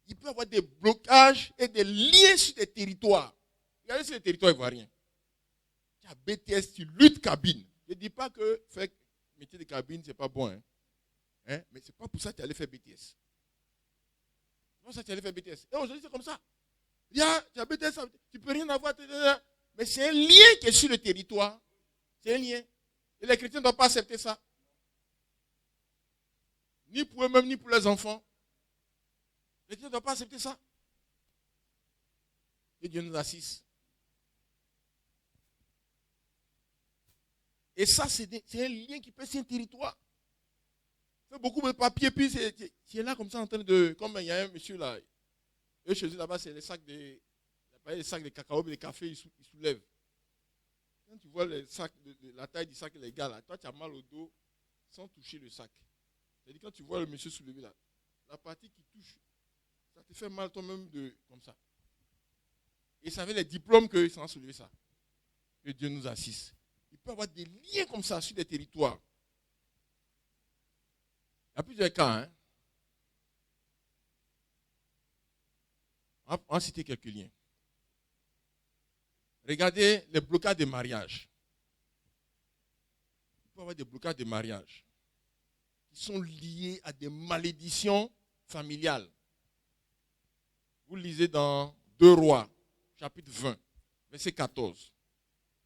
Il peut y avoir des blocages et des liens sur des territoires. Regardez sur les territoires ivoiriens. Tu as BTS, tu luttes cabine. Je ne dis pas que faire métier de cabine, ce n'est pas bon. Mais ce n'est pas pour ça que tu allais faire BTS. C'est pour ça que tu allais faire BTS. Et aujourd'hui, c'est comme ça. Tu as BTS, tu ne peux rien avoir. Mais c'est un lien qui est sur le territoire. C'est un lien. Et les chrétiens ne doivent pas accepter ça. Ni pour eux-mêmes, ni pour leurs enfants. Les chrétiens ne doivent pas accepter ça. Que Dieu nous assiste. Et ça, c'est un lien qui peut être un territoire. Il fait beaucoup de papier, puis tu es là comme ça en train de... Comme il y a un monsieur là, eux chez eux là-bas, c'est les sacs de cacao et de café, ils soulèvent. Quand tu vois les sacs, la taille du sac, les gars là, toi tu as mal au dos sans toucher le sac. C'est-à-dire quand tu vois le monsieur soulever là, la partie qui touche, ça te fait mal toi-même comme ça. Et ça avait les diplômes qu'ils sont soulever ça. Que Dieu nous assiste. Il peut y avoir des liens comme ça sur des territoires. Il y a plusieurs cas. On va citer quelques liens. Regardez les blocages de mariage. Il peut y avoir des blocages de mariage qui sont liés à des malédictions familiales. Vous lisez dans 2 Rois, chapitre 20, verset 14.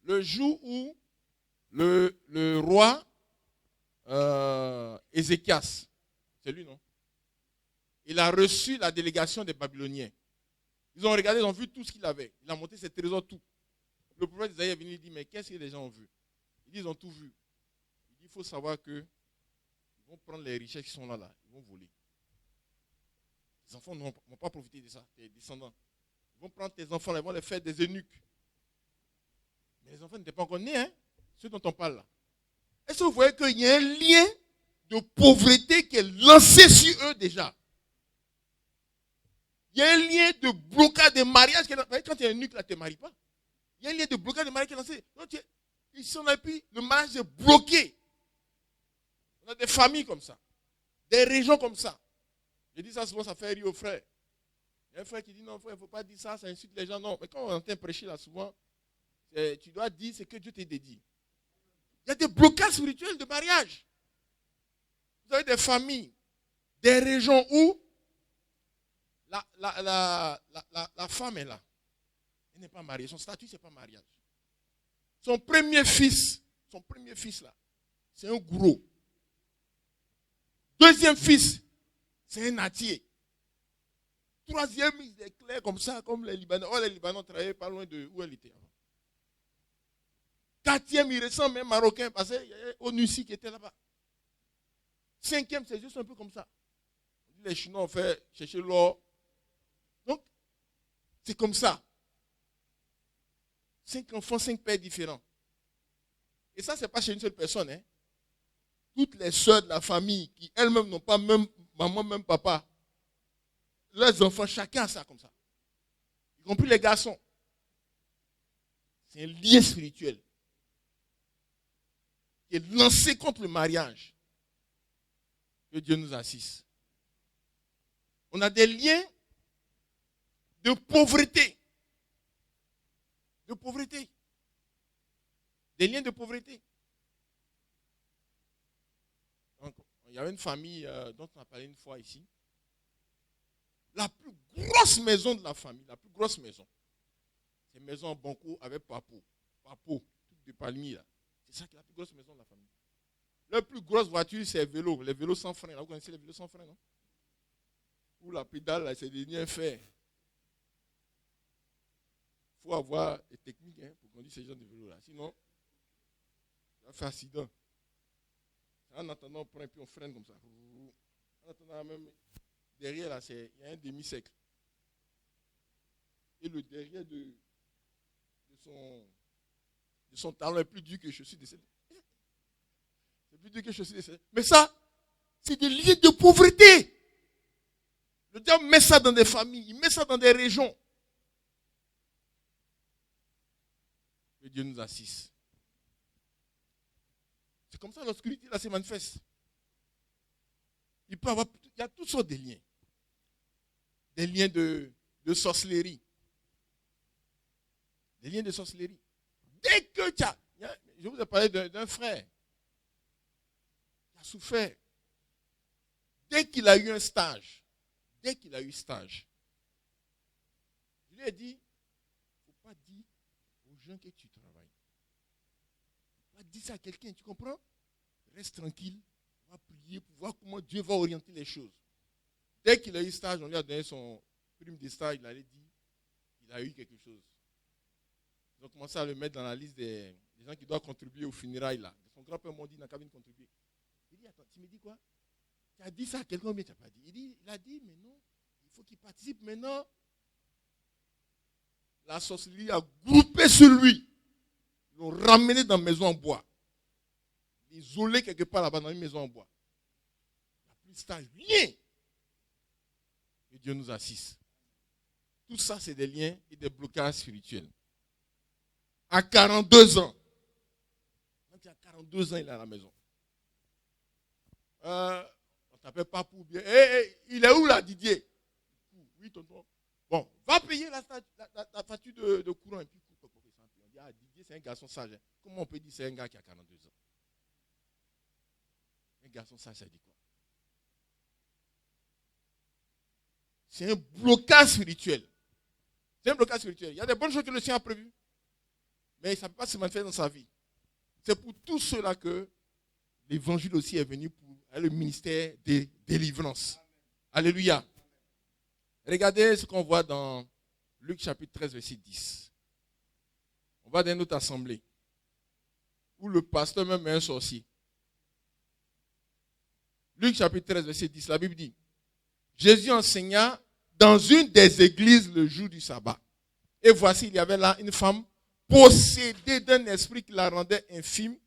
Le jour où le roi Ézéchias, c'est lui, non? Il a reçu la délégation des Babyloniens. Ils ont regardé, ils ont vu tout ce qu'il avait. Il a monté ses trésors, tout. Le prophète Isaïe est venu et dit, mais qu'est-ce que les gens ont vu? Il dit, ils ont tout vu. Il dit, il faut savoir qu'ils vont prendre les richesses qui sont là, ils vont voler. Les enfants ne vont pas profiter de ça, tes descendants. Ils vont prendre tes enfants, ils vont les faire des eunuques. Mais les enfants n'étaient pas encore nés, ceux dont on parle là. Est-ce que vous voyez qu'il y a un lien de pauvreté qui est lancé sur eux déjà? Il y a un lien de blocage de mariage. Quand tu es eunuque, là, tu ne te maries pas. Il y a un lien de blocage de mariage qui est lancé. Donc, ils sont là, puis le mariage est bloqué. On a des familles comme ça. Des régions comme ça. Je dis ça souvent, ça fait rire aux frères. Il y a un frère qui dit non, frère, il ne faut pas dire ça, ça insulte les gens. Non, mais quand on entend prêcher là souvent, tu dois dire ce que Dieu t'a dit. Il y a des blocages spirituels de mariage. Vous avez des familles, des régions où la femme est là. Elle n'est pas mariée. Son statut, ce n'est pas mariage. Son premier fils là, c'est un gros. Deuxième fils, c'est un nattier. Troisième, il est clair comme ça, comme les Libanais. Oh, les Libanais travaillaient pas loin de où elle était avant. Quatrième, il ressemble même marocain parce qu'il y a Onussi qui était là-bas. Cinquième, c'est juste un peu comme ça. Les Chinois ont fait chercher l'or. Donc, c'est comme ça. 5 enfants, 5 pères différents. Et ça, ce n'est pas chez une seule personne. Toutes les soeurs de la famille qui elles-mêmes n'ont pas même maman, même papa, leurs enfants, chacun a ça comme ça. Y compris les garçons. C'est un lien spirituel qui est lancé contre le mariage. Que Dieu nous assiste. On a des liens de pauvreté. De pauvreté. Des liens de pauvreté. Donc, il y avait une famille dont on a parlé une fois ici. La plus grosse maison de la famille, la plus grosse maison, c'est une maison en banco avec Papo, tout de palmiers là. C'est ça qui est la plus grosse maison de la famille. La plus grosse voiture, c'est les vélos sans frein. Là, vous connaissez les vélos sans frein, non? Où la pédale, là, c'est des liens fer. Il faut avoir des techniques pour conduire ces gens de vélos là. Sinon, ça fait accident. En attendant, on prend et puis on freine comme ça. En attendant, même derrière là, il y a un demi-cercle. Et le derrière de son talon est plus dur que je suis décédé. C'est plus dur que je suis décédé. Mais ça, c'est des liens de pauvreté. Le diable met ça dans des familles, il met ça dans des régions. Dieu nous assiste. C'est comme ça l'obscurité là se manifeste. Il y a toutes sortes de liens. Des liens de sorcellerie. Des liens de sorcellerie. Dès que je vous ai parlé d'un frère qui a souffert. Dès qu'il a eu un stage, je lui ai dit, il ne faut pas dire aux gens que tu travailles. Il ne faut pas dire ça à quelqu'un, tu comprends? Reste tranquille, on va prier pour voir comment Dieu va orienter les choses. Dès qu'il a eu stage, on lui a donné son prime de stage, il allait dire, il a eu quelque chose. Ils ont commencé à le mettre dans la liste des gens qui doivent contribuer aux funérailles là. Son grand-père m'a dit, il n'a qu'à venir contribuer. Il dit, attends, tu me dis quoi? Tu as dit ça à quelqu'un ou bien tu n'as pas dit? Il a dit, mais non, il faut qu'il participe maintenant. La sorcellerie a groupé sur lui. Ils l'ont ramené dans une maison en bois. Isolé quelque part là-bas dans une maison en bois. Il n'y a plus de stage, rien. Et Dieu nous assiste. Tout ça, c'est des liens et des blocages spirituels. À 42 ans. Quand il a 42 ans, il est à la maison. On t'appelle pas pour bien. Il est où là, Didier? Oui, tonton. Bon, va payer la facture de courant. Et puis, on dit, Didier, c'est un garçon sage. Comment on peut dire que c'est un gars qui a 42 ans? Un garçon sage, ça dit quoi? C'est un blocage spirituel. C'est un blocage spirituel. Il y a des bonnes choses que le Seigneur a prévues. Mais ça ne peut pas se manifester dans sa vie. C'est pour tout cela que l'évangile aussi est venu pour le ministère des délivrances. Alléluia. Regardez ce qu'on voit dans Luc chapitre 13, verset 10. On va dans une autre assemblée où le pasteur même est un sorcier. Luc chapitre 13, verset 10, la Bible dit, Jésus enseigna dans une des églises le jour du sabbat. Et voici, il y avait là une femme possédée d'un esprit qui la rendait infime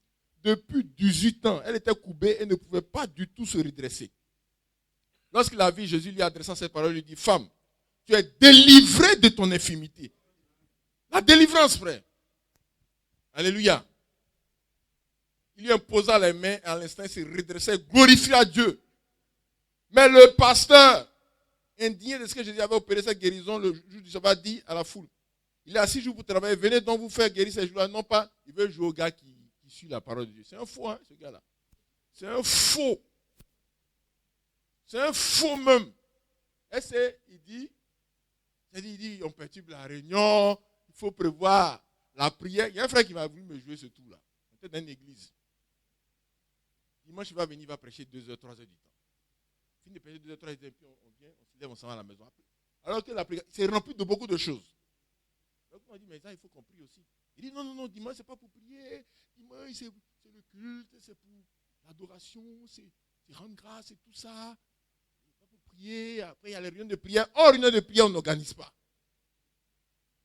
depuis 18 ans. Elle était courbée et ne pouvait pas du tout se redresser. Lorsqu'il a vu Jésus lui adressant cette parole, il lui dit, femme, tu es délivrée de ton infimité. La délivrance, frère. Alléluia. Il lui imposa les mains et à l'instant il se redressait, glorifia Dieu. Mais le pasteur, indigné de ce que Jésus avait opéré cette guérison le jour du sabbat, dit à la foule, il est assis 6 jours pour travailler, venez donc vous faire guérir ces jours-là. Non pas, il veut jouer au gars qui suit la parole de Dieu. C'est un faux, hein, ce gars-là. C'est un faux. C'est un faux même. Et il dit, on perturbe la réunion, il faut prévoir la prière. Il y a un frère qui va venir me jouer ce tour-là. On était dans une église. Dimanche, il va venir, il va prêcher 2h, 3h du temps. Fini de prêcher 2h, 3h, puis on vient, on se lève, on s'en va à la maison. Alors que la prière, c'est rempli de beaucoup de choses. Donc on dit, mais ça, il faut qu'on prie aussi. Il dit, non, dimanche, ce n'est pas pour prier. Dimanche, c'est le culte, c'est pour l'adoration, c'est rendre grâce, c'est tout ça. C'est pas pour prier. Après, il y a les réunions de prière. Hors réunion de prière, on n'organise pas.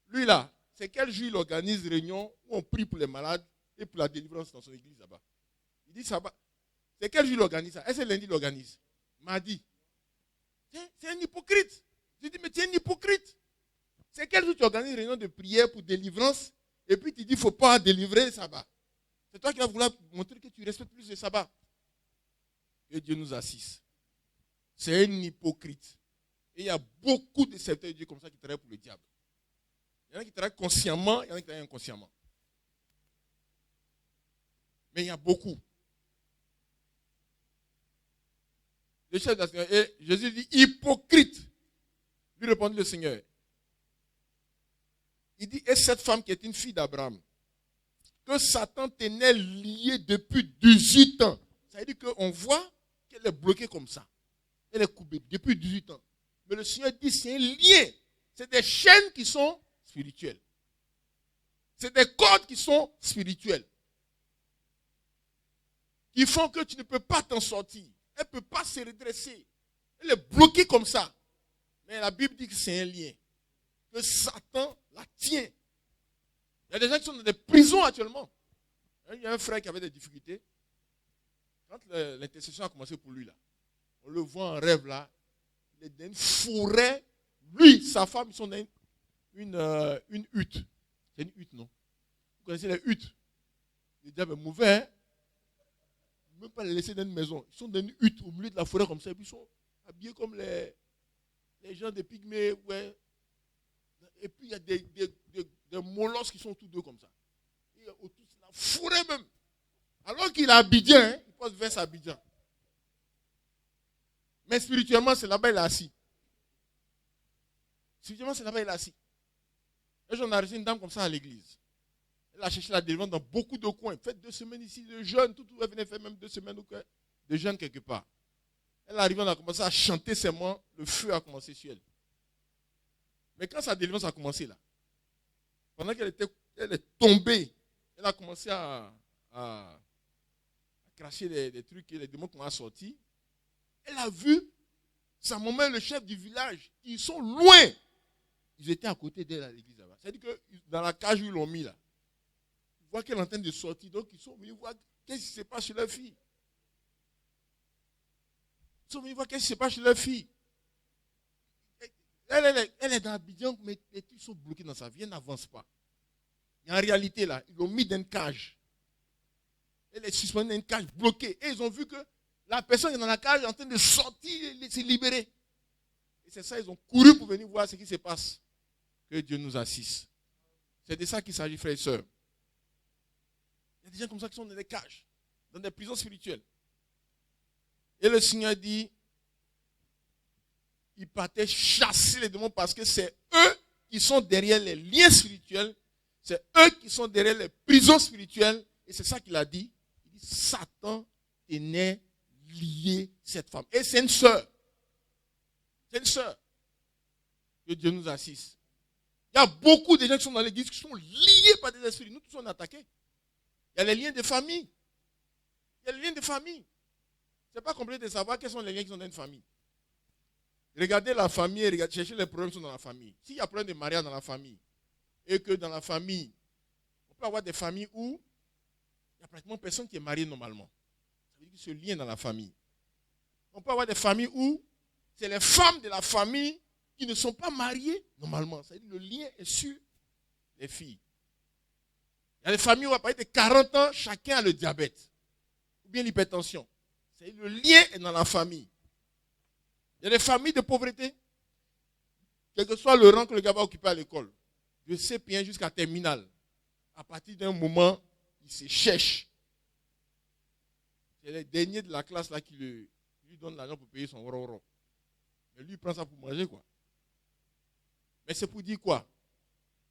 Lui, là, c'est quel jour il organise réunion où on prie pour les malades et pour la délivrance dans son église là-bas? Il dit, ça va. C'est quel jour il organise ça? Est-ce que lundi il organise? Mardi. C'est un hypocrite. Je dis, mais tu es un hypocrite. C'est quel jour tu organises une réunion de prière pour délivrance et puis tu dis qu'il ne faut pas délivrer le sabbat? C'est toi qui vas vouloir montrer que tu respectes plus le sabbat. Que Dieu nous assiste. C'est un hypocrite. Et il y a beaucoup de serviteurs de Dieu comme ça qui travaillent pour le diable. Il y en a qui travaillent consciemment, il y en a qui travaillent inconsciemment. Mais il y a beaucoup. Le chef de la et Jésus dit, hypocrite. Lui répondit le Seigneur. Il dit, et cette femme qui est une fille d'Abraham, que Satan tenait liée depuis 18 ans. Ça veut dire qu'on voit qu'elle est bloquée comme ça. Elle est coupée depuis 18 ans. Mais le Seigneur dit, c'est un lien. C'est des chaînes qui sont spirituelles. C'est des cordes qui sont spirituelles. Qui font que tu ne peux pas t'en sortir. Elle ne peut pas se redresser. Elle est bloquée comme ça. Mais la Bible dit que c'est un lien. Que Satan la tient. Il y a des gens qui sont dans des prisons actuellement. Il y a un frère qui avait des difficultés. Quand l'intercession a commencé pour lui, là, on le voit en rêve là. Il est dans une forêt. Lui, sa femme, ils sont dans une hutte. C'est une hutte, non? Vous connaissez les huttes. Les diables est mauvais, hein? Même pas les laisser dans une maison. Ils sont dans une hutte au milieu de la forêt comme ça. Et puis ils sont habillés comme les gens des pygmées. Ouais. Et puis il y a des molosses qui sont autour d'eux comme ça. Et autour, c'est la forêt même. Alors qu'il est à Abidjan, hein, il passe vers Abidjan. Mais spirituellement, c'est là-bas il est assis. Spirituellement, c'est là-bas il est assis. Un jour, on a reçu une dame comme ça à l'église. Elle a cherché la délivrance dans beaucoup de coins. Faites 2 semaines ici de jeûne. Tout, elle venait faire même 2 semaines de jeûne quelque part. Elle est arrivée, on a commencé à chanter ses mots. Le feu a commencé sur elle. Mais quand sa délivrance a commencé là, pendant qu'elle est tombée, elle a commencé à cracher des trucs et les démons qu'on a sortis. Elle a vu sa maman et le chef du village. Ils sont loin. Ils étaient à côté d'elle à l'église là-bas. C'est-à-dire que dans la cage où ils l'ont mis là, ils voient qu'elle est en train de sortir. Donc ils sont venus voir qu'est-ce qui se passe chez leur fille. Ils sont venus voir qu'est-ce qui se passe chez leur fille. Elle est dans Abidjan, mais les trucs sont bloqués dans sa vie. Elle n'avance pas. Et en réalité, là, ils l'ont mis dans une cage. Elle est suspendue dans une cage bloquée. Et ils ont vu que la personne qui est dans la cage est en train de sortir et de se libérer. Et c'est ça, ils ont couru pour venir voir ce qui se passe. Que Dieu nous assiste. C'est de ça qu'il s'agit, frères et sœurs. Il y a des gens comme ça qui sont dans des cages, dans des prisons spirituelles. Et le Seigneur dit, il partait chasser les démons parce que c'est eux qui sont derrière les liens spirituels, c'est eux qui sont derrière les prisons spirituelles. Et c'est ça qu'il a dit. Il dit, Satan tenait lié cette femme. Et c'est une sœur. C'est une sœur. Que Dieu nous assiste. Il y a beaucoup de gens qui sont dans l'église qui sont liés par des esprits. Nous tous sommes attaqués. Il y a les liens de famille. Il y a les liens de famille. Ce n'est pas compliqué de savoir quels sont les liens qui sont dans une famille. Regardez la famille et cherchez les problèmes qui sont dans la famille. S'il y a problème de mariage dans la famille, et que dans la famille, on peut avoir des familles où il n'y a pratiquement personne qui est marié normalement. Ça veut dire que ce lien dans la famille. On peut avoir des familles où c'est les femmes de la famille qui ne sont pas mariées normalement. Ça veut dire que le lien est sur les filles. Il y a des familles où à partir de 40 ans, chacun a le diabète ou bien l'hypertension. C'est le lien est dans la famille. Il y a des familles de pauvreté. Quel que soit le rang que le gars va occuper à l'école, de CP1 jusqu'à terminale, à partir d'un moment, il se cherche. C'est les derniers de la classe là qui lui donnent l'argent pour payer son roro. Mais lui, il prend ça pour manger, quoi. Mais c'est pour dire quoi?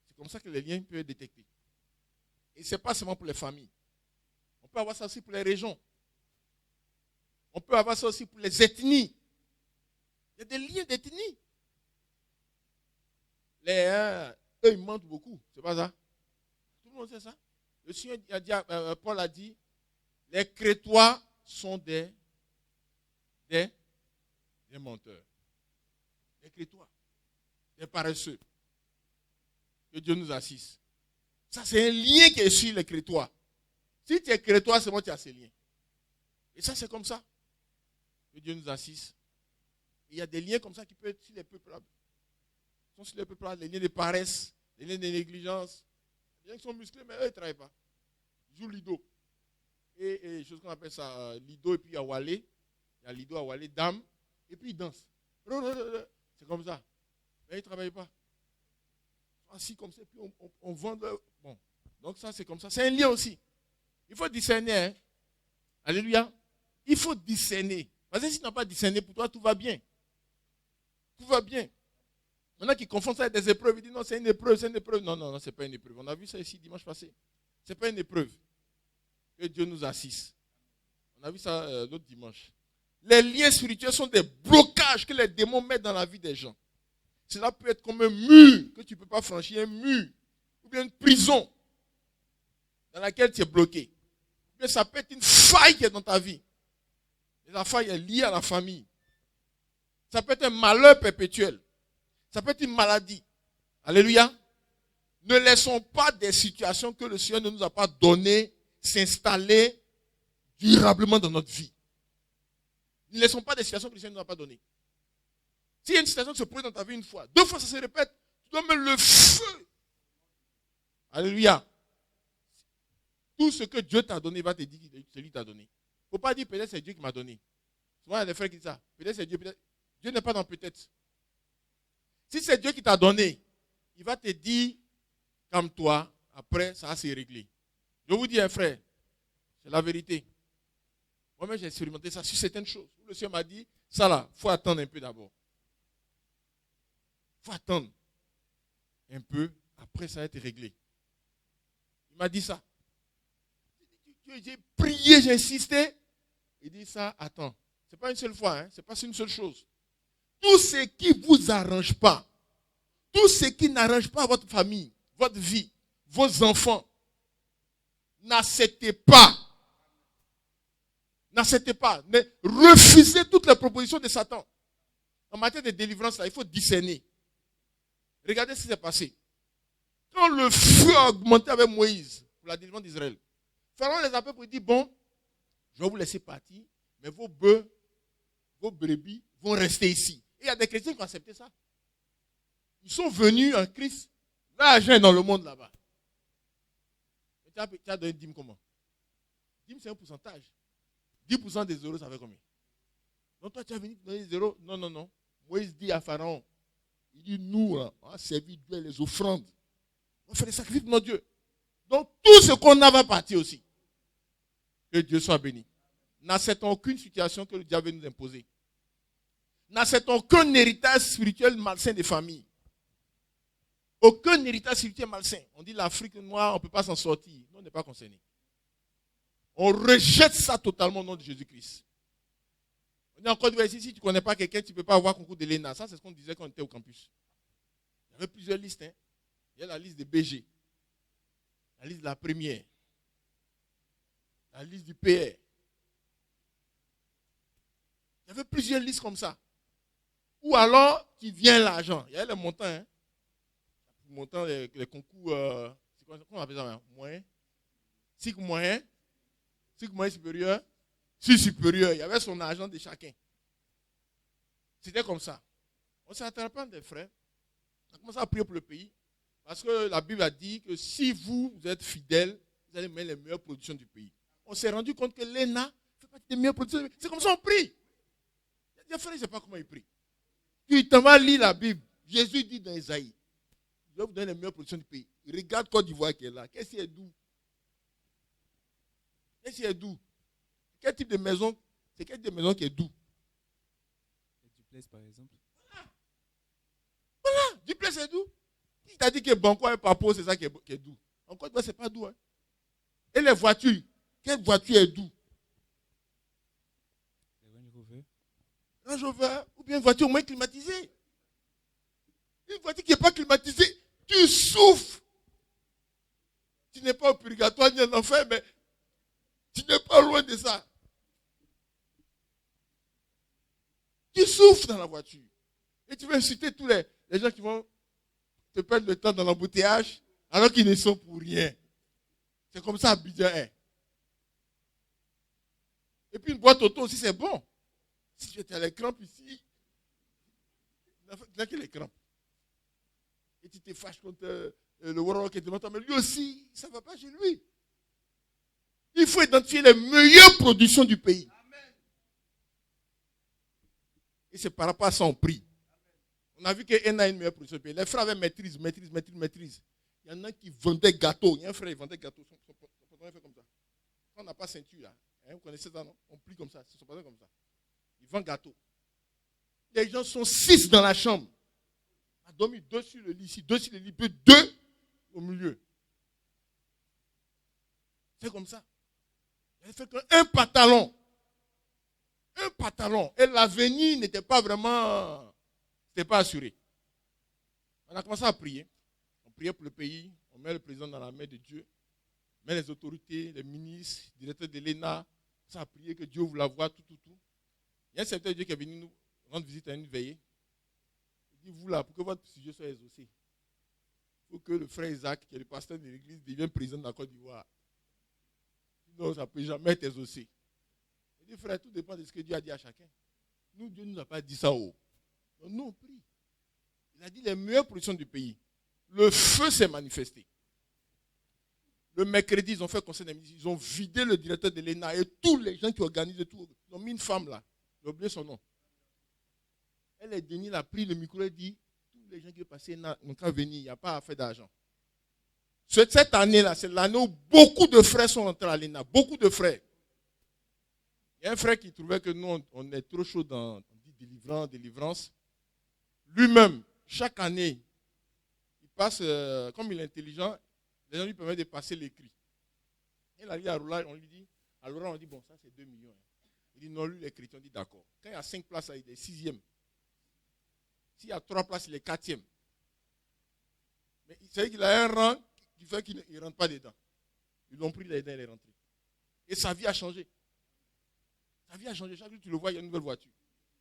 C'est comme ça que les liens peuvent être détectés. Et ce n'est pas seulement pour les familles. On peut avoir ça aussi pour les régions. On peut avoir ça aussi pour les ethnies. Il y a des liens d'ethnie. Eux, ils mentent beaucoup. C'est pas ça? Tout le monde sait ça. Le Seigneur a dit, Paul a dit, les Crétois sont des menteurs. Les Crétois, des paresseux. Que Dieu nous assiste. Ça, c'est un lien qui est sur les Crétois. Si tu es Crétois, c'est moi qui as ces liens. Et ça, c'est comme ça. Que Dieu nous assiste. Il y a des liens comme ça qui peuvent être sur les peuplades. Ils sont sur les peuplades, les liens de paresse, les liens de négligence. Les gens qui sont musclés, mais eux, ils ne travaillent pas. Ils jouent Lido. Et chose qu'on appelle ça, Lido, et puis il y a Walé. Il y a Lido, Walé, Dame. Et puis ils dansent. C'est comme ça. Mais ils ne travaillent pas. Ils sont assis comme ça, et puis on vend leur... Bon. Donc ça, c'est comme ça. C'est un lien aussi. Il faut discerner. Hein? Alléluia. Il faut discerner. Parce que si tu n'as pas discerné, pour toi, tout va bien. Tout va bien. Maintenant qui confondent ça avec des épreuves, ils disent non, c'est une épreuve, c'est une épreuve. Non, non, non, ce n'est pas une épreuve. On a vu ça ici dimanche passé. Ce n'est pas une épreuve. Que Dieu nous assiste. On a vu ça l'autre dimanche. Les liens spirituels sont des blocages que les démons mettent dans la vie des gens. Cela peut être comme un mur que tu ne peux pas franchir, un mur, ou bien une prison dans laquelle tu es bloqué. Ou bien ça peut être une faille qui est dans ta vie. Et la faille est liée à la famille. Ça peut être un malheur perpétuel. Ça peut être une maladie. Alléluia. Ne laissons pas des situations que le Seigneur ne nous a pas données s'installer durablement dans notre vie. Ne laissons pas des situations que le Seigneur ne nous a pas données. S'il y a une situation qui se produit dans ta vie une fois, 2 fois ça se répète, tu dois mettre le feu. Alléluia. Tout ce que Dieu t'a donné, il va te dire que c'est lui qui t'a donné. Il ne faut pas dire peut-être c'est Dieu qui m'a donné. Souvent, il y a des frères qui disent ça. Peut-être c'est Dieu, peut-être. Dieu n'est pas dans peut-être. Si c'est Dieu qui t'a donné, il va te dire, calme-toi, après, ça va se régler. Je vous dis, un frère, c'est la vérité. Moi-même, j'ai expérimenté ça sur certaines choses. Le Seigneur m'a dit, ça là, il faut attendre un peu d'abord. Il faut attendre un peu, après ça va être réglé. Il m'a dit ça. J'ai prié, j'ai insisté. Il dit ça, attends. Ce n'est pas une seule fois, hein? Ce n'est pas une seule chose. Tout ce qui ne vous arrange pas, tout ce qui n'arrange pas votre famille, votre vie, vos enfants, n'acceptez pas. N'acceptez pas. Refusez toutes les propositions de Satan. En matière de délivrance, là, il faut discerner. Regardez ce qui s'est passé. Quand le feu a augmenté avec Moïse pour la délivrance d'Israël, Pharaon les appelle pour dire, bon, je vais vous laisser partir, mais vos bœufs, vos brebis vont rester ici. Et il y a des chrétiens qui ont accepté ça. Ils sont venus en Christ. L'argent est dans le monde là-bas. Tu as donné une dîme comment? Dîme, c'est un pourcentage. 10% des euros, ça fait combien? Donc toi, tu as venu donner des euros? Non, non, non. Moïse dit à Pharaon, il dit, nous, on a servi Dieu les offrandes. On fait des sacrifices pour notre Dieu. Donc tout ce qu'on a va partir aussi. Que Dieu soit béni. N'acceptons aucune situation que le diable veut nous imposer. N'acceptons aucun héritage spirituel malsain des familles. Aucun héritage spirituel malsain. On dit l'Afrique noire, on ne peut pas s'en sortir. Nous, on n'est pas concernés. On rejette ça totalement au nom de Jésus-Christ. On dit encore, si tu ne connais pas quelqu'un, tu ne peux pas avoir concours de l'ENA. Ça, c'est ce qu'on disait quand on était au campus. Il y avait plusieurs listes. Hein. Il y a la liste de BG, la liste de la première, la liste du PR. Il y avait plusieurs listes comme ça. Ou alors, tu viens l'argent. Il y a les montants. Hein. Les montants, les concours, c'est quoi on appelle ça? Moyen. 6 moyens. 6 moyens supérieurs. 6 supérieurs. Il y avait son argent de chacun. C'était comme ça. On ne s'attend pas des frères. On a commencé à prier pour le pays. Parce que la Bible a dit que si vous êtes fidèles, vous allez mettre les meilleures productions du pays. On s'est rendu compte que l'ENA fait partie des meilleures productions du pays. C'est comme ça qu'on prie. Les frères, je ne sais pas comment ils prient. Tu t'en vas lire la Bible. Jésus dit dans Isaïe, je vais vous donner les meilleures productions du pays. Regarde Côte d'Ivoire qui est là. Qu'est-ce qui est doux? Qu'est-ce qui est doux? Quel type de maison? C'est quel type de maison qui est doux? Le duplex, par exemple. Voilà. Duplex, c'est doux. Il t'a dit que Banco et Papo, c'est ça qui est doux. En Côte d'Ivoire, ce n'est pas doux. Hein? Et les voitures? Quelle voiture est doux? Range Rover, ou bien une voiture au moins climatisée. Une voiture qui n'est pas climatisée, tu souffres. Tu n'es pas au purgatoire ni en enfer, mais tu n'es pas loin de ça. Tu souffres dans la voiture. Et tu vas insulter tous les gens qui vont te perdre le temps dans l'embouteillage alors qu'ils ne sont pour rien. C'est comme ça Abidjan est. Et puis une boîte auto aussi, c'est bon. Si tu étais à les crampes ici, il n'a que les crampes. Et tu te fâches contre le warlock qui te montre, mais lui aussi, ça ne va pas chez lui. Il faut identifier les meilleures productions du pays. Amen. Et c'est par rapport à ça qu'on prie. On a vu qu'En a une meilleure production du pays. Les frères avaient maîtrise. Il y en a qui vendaient gâteaux. Il y a un frère qui vendait gâteaux. Son patron fait comme ça. Quand on n'a pas ceinture, là, hein, vous connaissez ça, non? On plie comme ça. C'est son patron comme ça. Il vend gâteau. Les gens sont 6 dans la chambre. On a dormi 2 sur le lit ici, 2 sur le lit, 2 au milieu. C'est comme ça. Il a fait qu'un pantalon. Un pantalon. Et l'avenir n'était pas vraiment, c'était pas assuré. On a commencé à prier. On priait pour le pays. On met le président dans la main de Dieu. On met les autorités, les ministres, les directeurs de l'ENA. On a prié que Dieu vous la voie, tout. Il y a un serviteur de Dieu qui est venu nous rendre visite à une veillée. Il dit, vous là, pour que votre sujet soit exaucé, il faut que le frère Isaac, qui est le pasteur de l'église, devienne président de la Côte d'Ivoire. Sinon, ça ne peut jamais être exaucé. Il dit, frère, tout dépend de ce que Dieu a dit à chacun. Nous, Dieu ne nous a pas dit ça haut. Donc, nous, on prie. Il a dit les meilleures productions du pays. Le feu s'est manifesté. Le mercredi, ils ont fait conseil des ministres. Ils ont vidé le directeur de l'ENA et tous les gens qui organisent tout. Ils ont mis une femme là. J'ai oublié son nom. Elle est venue, elle a pris le micro et dit, tous les gens qui sont passés n'ont qu'à venir, il n'y a pas à faire d'argent. Cette année-là, c'est l'année où beaucoup de frères sont entrés à l'ENA. Beaucoup de frères. Il y a un frère qui trouvait que nous, on est trop chaud dans délivrance. Lui-même, chaque année, il passe, comme il est intelligent, les gens lui permettent de passer l'écrit. Il arrive à Roulage, on lui dit, à Laurent, on dit, bon, ça c'est 2 millions. Il dit, non, lui, les chrétiens, on dit, d'accord. Quand il y a 5 places, il est 6e. S'il y a 3 places, il est 4e. Mais il sait qu'il a un rang qui fait qu'il ne rentre pas dedans. Ils l'ont pris dedans, il est rentré. Et sa vie a changé. Sa vie a changé. Chaque jour, tu le vois, il y a une nouvelle voiture.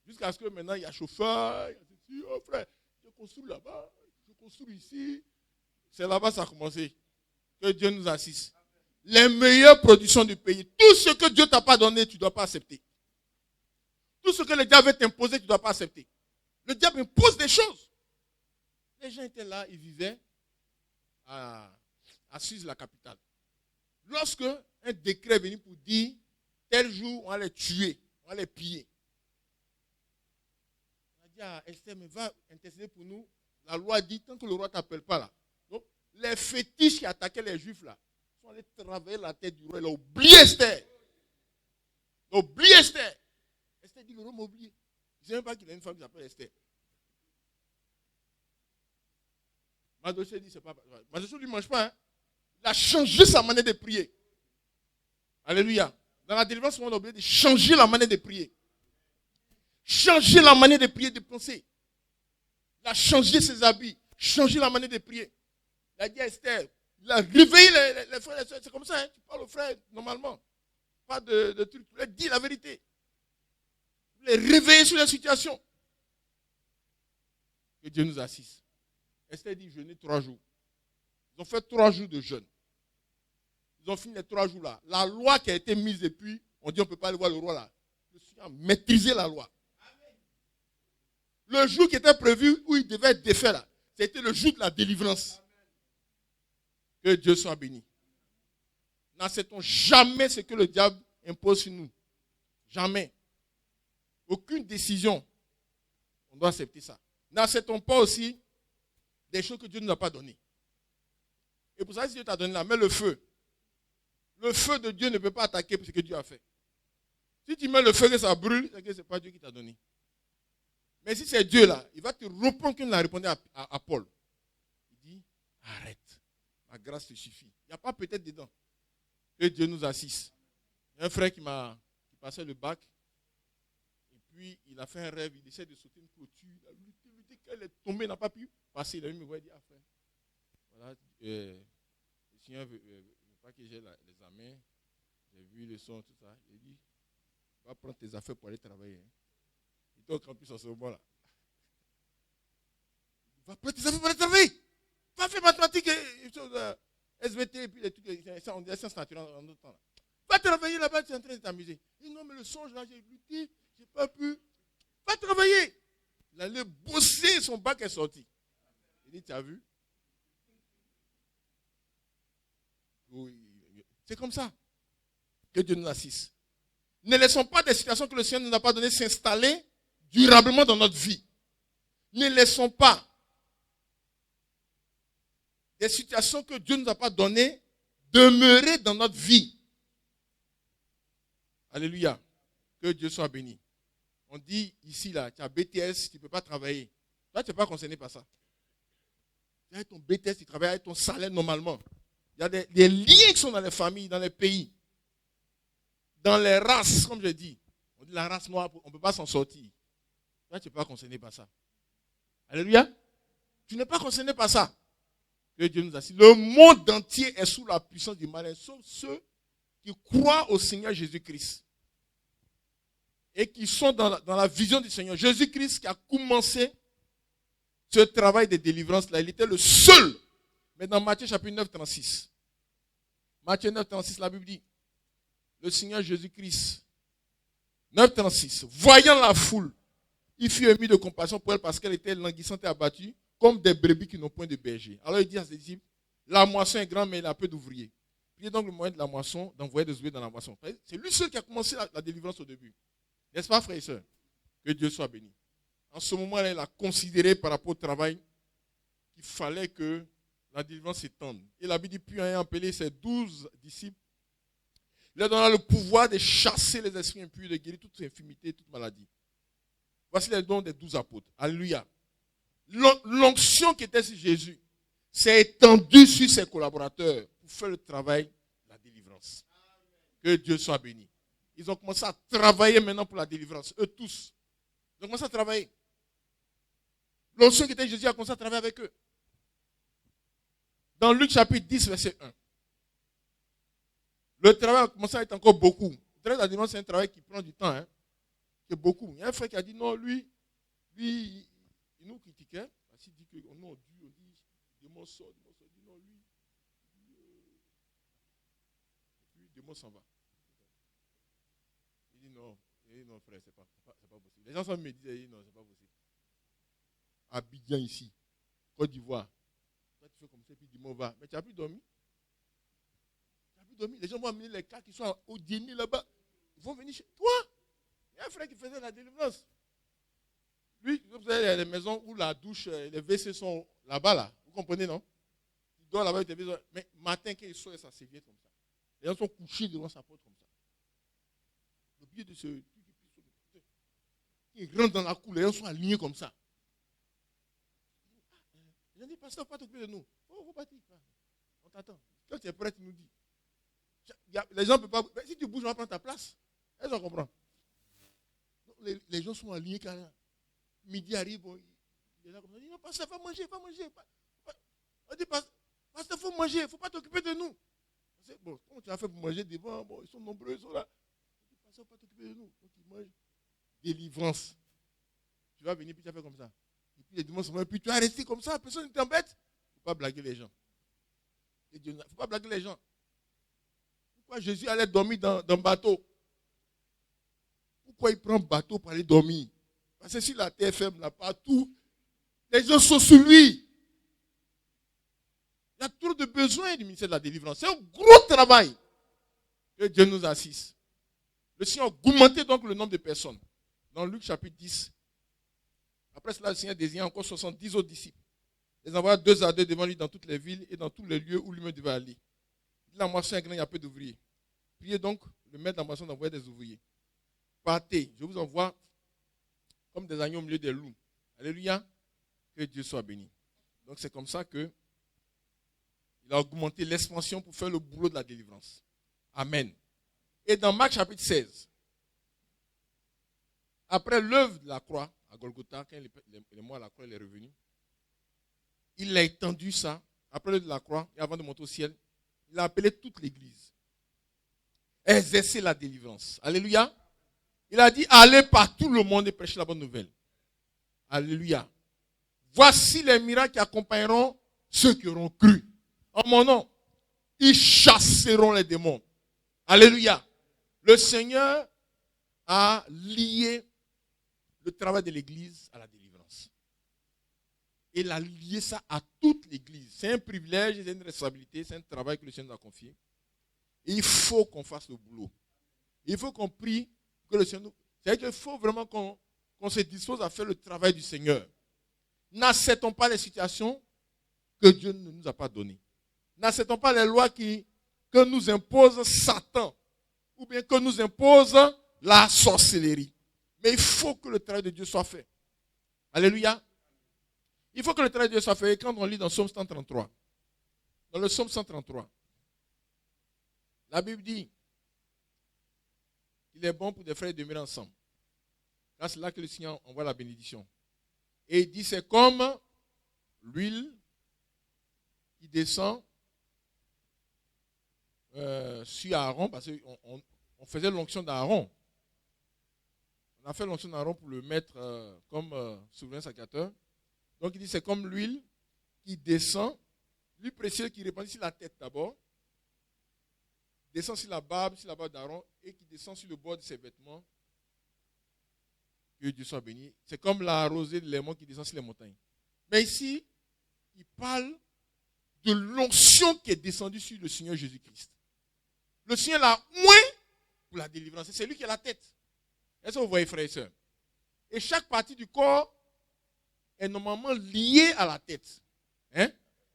Jusqu'à ce que maintenant, il y a chauffeur, il y a ceci, oh frère, je construis là-bas, je construis ici. C'est là-bas que ça a commencé. Que Dieu nous assiste. Les meilleures productions du pays. Tout ce que Dieu ne t'a pas donné, tu ne dois pas accepter. Tout ce que le diable veut t'imposer, tu ne dois pas accepter. Le diable impose des choses. Les gens étaient là, ils vivaient à Suse, la capitale. Lorsque un décret est venu pour dire, tel jour, on va les tuer, on va les piller. On a dit à Esther, mais va intercéder pour nous. La loi dit, tant que le roi ne t'appelle pas là. Donc, les fétiches qui attaquaient les juifs là, sont allés travailler la tête du roi. Il a oublié Esther. Il a oublié Esther. Esther dit, le roi m'a oublié. Je ne sais même pas qu'il a une femme qui s'appelle Esther. Mardochée dit, c'est pas. Mardochée ne lui mange pas. Hein. Il a changé sa manière de prier. Alléluia. Dans la délivrance, on a oublié de changer la manière de prier. Changer la manière de prier, de penser. Il a changé ses habits. Changé la manière de prier. Il a dit à Esther, il a réveillé les frères et les soeurs. C'est comme ça, hein? Tu parles aux frères normalement. Pas de trucs. Tu leur dis la vérité. Tu les réveiller sur la situation. Que Dieu nous assiste. Esther dit jeûner 3 jours. Ils ont fait 3 jours de jeûne. Ils ont fini les 3 jours là. La loi qui a été mise depuis, on dit on ne peut pas aller voir le roi là. Le Seigneur a maîtrisé la loi. Le jour qui était prévu où il devait être défait là, c'était le jour de la délivrance. Que Dieu soit béni. N'acceptons jamais ce que le diable impose sur nous. Jamais. Aucune décision. On doit accepter ça. N'acceptons pas aussi des choses que Dieu ne nous a pas données. Et pour ça, si Dieu t'a donné là, mets le feu. Le feu de Dieu ne peut pas attaquer ce que Dieu a fait. Si tu mets le feu et ça brûle, c'est que ce n'est pas Dieu qui t'a donné. Mais si c'est Dieu là, il va te reprendre comme il a répondu à Paul. Il dit, arrête. Ma grâce te suffit. Il n'y a pas peut-être dedans. Que Dieu nous assiste. Il y a un frère qui passait le bac. Et puis, il a fait un rêve. Il essaie de sauter une clôture. Il a lutté, qu'elle est tombée, il n'a pas pu passer. Il a vu me voir et dit, ah frère, voilà, le Seigneur ne veut pas que j'ai l'examen. J'ai vu le son, tout ça. Il dit, va prendre tes affaires pour aller travailler. Hein. Il était au campus en ce moment-là. Va prendre tes affaires pour aller travailler. Va faire mathématiques, SVT, et puis les trucs, on dit sciences naturelles en d'autres temps. Là. Va travailler là-bas, tu es en train de t'amuser. Il dit, non, mais le songe là, j'ai lutté, j'ai pas pu. Va travailler. Il allait bosser, son bac est sorti. Il dit, tu as vu? Oui. C'est comme ça. Que Dieu nous assiste. Ne laissons pas des situations que le Seigneur ne nous a pas données s'installer durablement dans notre vie. Ne laissons pas des situations que Dieu ne nous a pas données demeurer dans notre vie. Alléluia. Que Dieu soit béni. On dit ici, là, tu as BTS, tu ne peux pas travailler. Là, tu n'es pas concerné par ça. Tu as ton BTS, tu travailles avec ton salaire normalement. Il y a des liens qui sont dans les familles, dans les pays. Dans les races, comme je dis. On dit la race noire, on ne peut pas s'en sortir. Là, tu n'es pas concerné par ça. Alléluia. Tu n'es pas concerné par ça. Que Dieu nous assiste. Le monde entier est sous la puissance du malin, sauf ceux qui croient au Seigneur Jésus-Christ. Et qui sont dans la vision du Seigneur. Jésus-Christ qui a commencé ce travail de délivrance-là, il était le seul. Mais dans Matthieu chapitre 9, 36. Matthieu 9, 36, la Bible dit, le Seigneur Jésus-Christ, 9, 36, voyant la foule, il fut ému de compassion pour elle parce qu'elle était languissante et abattue, comme des brebis qui n'ont point de berger. Alors il dit à ses disciples, la moisson est grande, mais il a peu d'ouvriers. Priez donc le moyen de la moisson, d'envoyer des ouvriers dans la moisson. C'est lui seul qui a commencé la délivrance au début. N'est-ce pas, frères et sœurs? Que Dieu soit béni. En ce moment-là, il a considéré par rapport au travail qu'il fallait que la délivrance s'étende. Et la Bible dit, puis ayant appelé ses 12 disciples, il leur donna le pouvoir de chasser les esprits impurs, de guérir toute infirmité, toute maladie. Voici les dons des 12 apôtres. Alléluia. L'onction qui était sur Jésus s'est étendue sur ses collaborateurs pour faire le travail de la délivrance. Que Dieu soit béni. Ils ont commencé à travailler maintenant pour la délivrance. Eux tous. Ils ont commencé à travailler. L'onction qui était Jésus a commencé à travailler avec eux. Dans Luc chapitre 10, verset 1. Le travail a commencé à être encore beaucoup. Le travail de la délivrance, c'est un travail qui prend du temps. Hein. C'est beaucoup. Il y a un frère qui a dit non, lui, il nous critiquait. Parce qu'il dit que non, Dieu, on dit, démon sort, il dit non, lui, démon s'en va. Il dit non, frère, c'est pas possible. Les gens sont me disent, non, c'est pas possible. Abidjan ici, Côte d'Ivoire, toi tu fais comme ça, puis démon va. Mais tu n'as plus dormi. Les gens vont amener les cas qui sont au dîner là-bas. Ils vont venir chez toi. Il y a un frère qui faisait la délivrance. Lui, vous avez les maisons où la douche, les WC sont là-bas, là. Vous comprenez, non? Il dort là-bas, mais matin, quand il sort, ça s'évite comme ça. Les gens sont couchés devant sa porte comme ça. Le pied de ce... Il rentre dans la cour, les gens sont alignés comme ça. Les gens disent, pasteur, pas t'occuper de nous. Oh, vous partir. On t'attend. Quand tu es prêt, tu nous dis. Les gens ne peuvent pas... Mais si tu bouges, on va prendre ta place. Est-ce qu'on comprend? Les gens sont alignés carrément. Midi arrive, il est là comme ça. Il dit, non, pasteur, il faut manger, On dit, pasteur, il faut manger, il ne faut pas t'occuper de nous. Bon, comment tu as fait pour manger devant? Bon, ils sont nombreux, ils sont là. Il dit, pasteur, il ne faut pas t'occuper de nous. Donc, ils mangent. Délivrance. Tu vas venir, puis tu as fait comme ça. Et puis les dimanches, puis tu as resté comme ça, personne ne t'embête. Il ne faut pas blaguer les gens. Il ne faut pas blaguer les gens. Pourquoi Jésus allait dormir dans un bateau? Pourquoi il prend un bateau pour aller dormir? Parce que si la terre est ferme là partout, les gens sont sur lui. Il y a trop de besoins du ministère de la délivrance. C'est un gros travail que Dieu nous assiste. Le Seigneur a augmenté donc le nombre de personnes. Dans Luc chapitre 10. Après cela, le Seigneur désigna encore 70 autres disciples. Les envoya 2 à 2 devant lui dans toutes les villes et dans tous les lieux où lui-même devait aller. La moisson est grande, il y a peu d'ouvriers. Priez donc le maître de la moisson d'envoyer des ouvriers. Partez, je vous envoie comme des agneaux au milieu des loups. Alléluia. Que Dieu soit béni. Donc c'est comme ça que il a augmenté l'expansion pour faire le boulot de la délivrance. Amen. Et dans Marc chapitre 16, après l'œuvre de la croix à Golgotha, quand les mois à la croix il est revenu, il a étendu ça, après l'œuvre de la croix, et avant de monter au ciel, il a appelé toute l'église. Exercer la délivrance. Alléluia. Il a dit, allez par tout le monde et prêchez la bonne nouvelle. Alléluia. Voici les miracles qui accompagneront ceux qui auront cru. En mon nom, ils chasseront les démons. Alléluia. Le Seigneur a lié le travail de l'église à la délivrance. Et il a lié ça à toute l'église. C'est un privilège, c'est une responsabilité, c'est un travail que le Seigneur nous a confié. Et il faut qu'on fasse le boulot. Il faut qu'on prie que le Seigneur nous... C'est-à-dire qu'il faut vraiment qu'on se dispose à faire le travail du Seigneur. N'acceptons pas les situations que Dieu ne nous a pas données. N'acceptons pas les lois que nous impose Satan. Ou bien que nous impose la sorcellerie. Mais il faut que le travail de Dieu soit fait. Alléluia. Il faut que le travail de Dieu soit fait. Et quand on lit dans Psaume 133, dans le Psaume 133, la Bible dit qu'il est bon pour des frères de demeurer ensemble. Là, c'est là que le Seigneur envoie la bénédiction. Et il dit, c'est comme l'huile qui descend sur Aaron, parce qu'on faisait l'onction d'Aaron. On a fait l'onction d'Aaron pour le mettre comme souverain sacrificateur. Donc il dit, c'est comme l'huile qui descend, l'huile précieuse qui répandit sur la tête d'abord, descend sur la barbe d'Aaron et qui descend sur le bord de ses vêtements. Que Dieu soit béni. C'est comme la rosée de l'aimant qui descend sur les montagnes. Mais ici, il parle de l'onction qui est descendue sur le Seigneur Jésus-Christ. Le Seigneur l'a oint pour la délivrance. C'est lui qui a la tête. Est-ce que vous voyez, frères et sœurs? Et chaque partie du corps est normalement liée à la tête. Hein?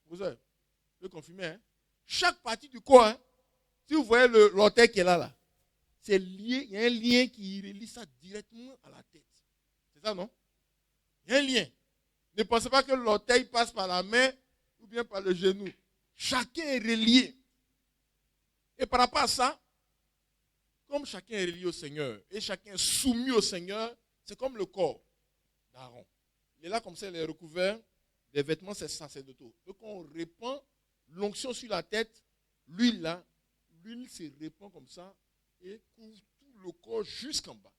Vous pouvez confirmer, hein? Chaque partie du corps, hein? Si vous voyez l'orteil qui est là, c'est lié, il y a un lien qui relie ça directement à la tête. C'est ça, non? Il y a un lien. Ne pensez pas que l'orteil passe par la main ou bien par le genou. Chacun est relié. Et par rapport à ça, comme chacun est relié au Seigneur et chacun est soumis au Seigneur, c'est comme le corps d'Aaron. Il est là comme ça, il est recouvert des vêtements sacerdotaux. Donc on répand l'onction sur la tête, l'huile là, l'huile se répand comme ça et couvre tout le corps jusqu'en bas.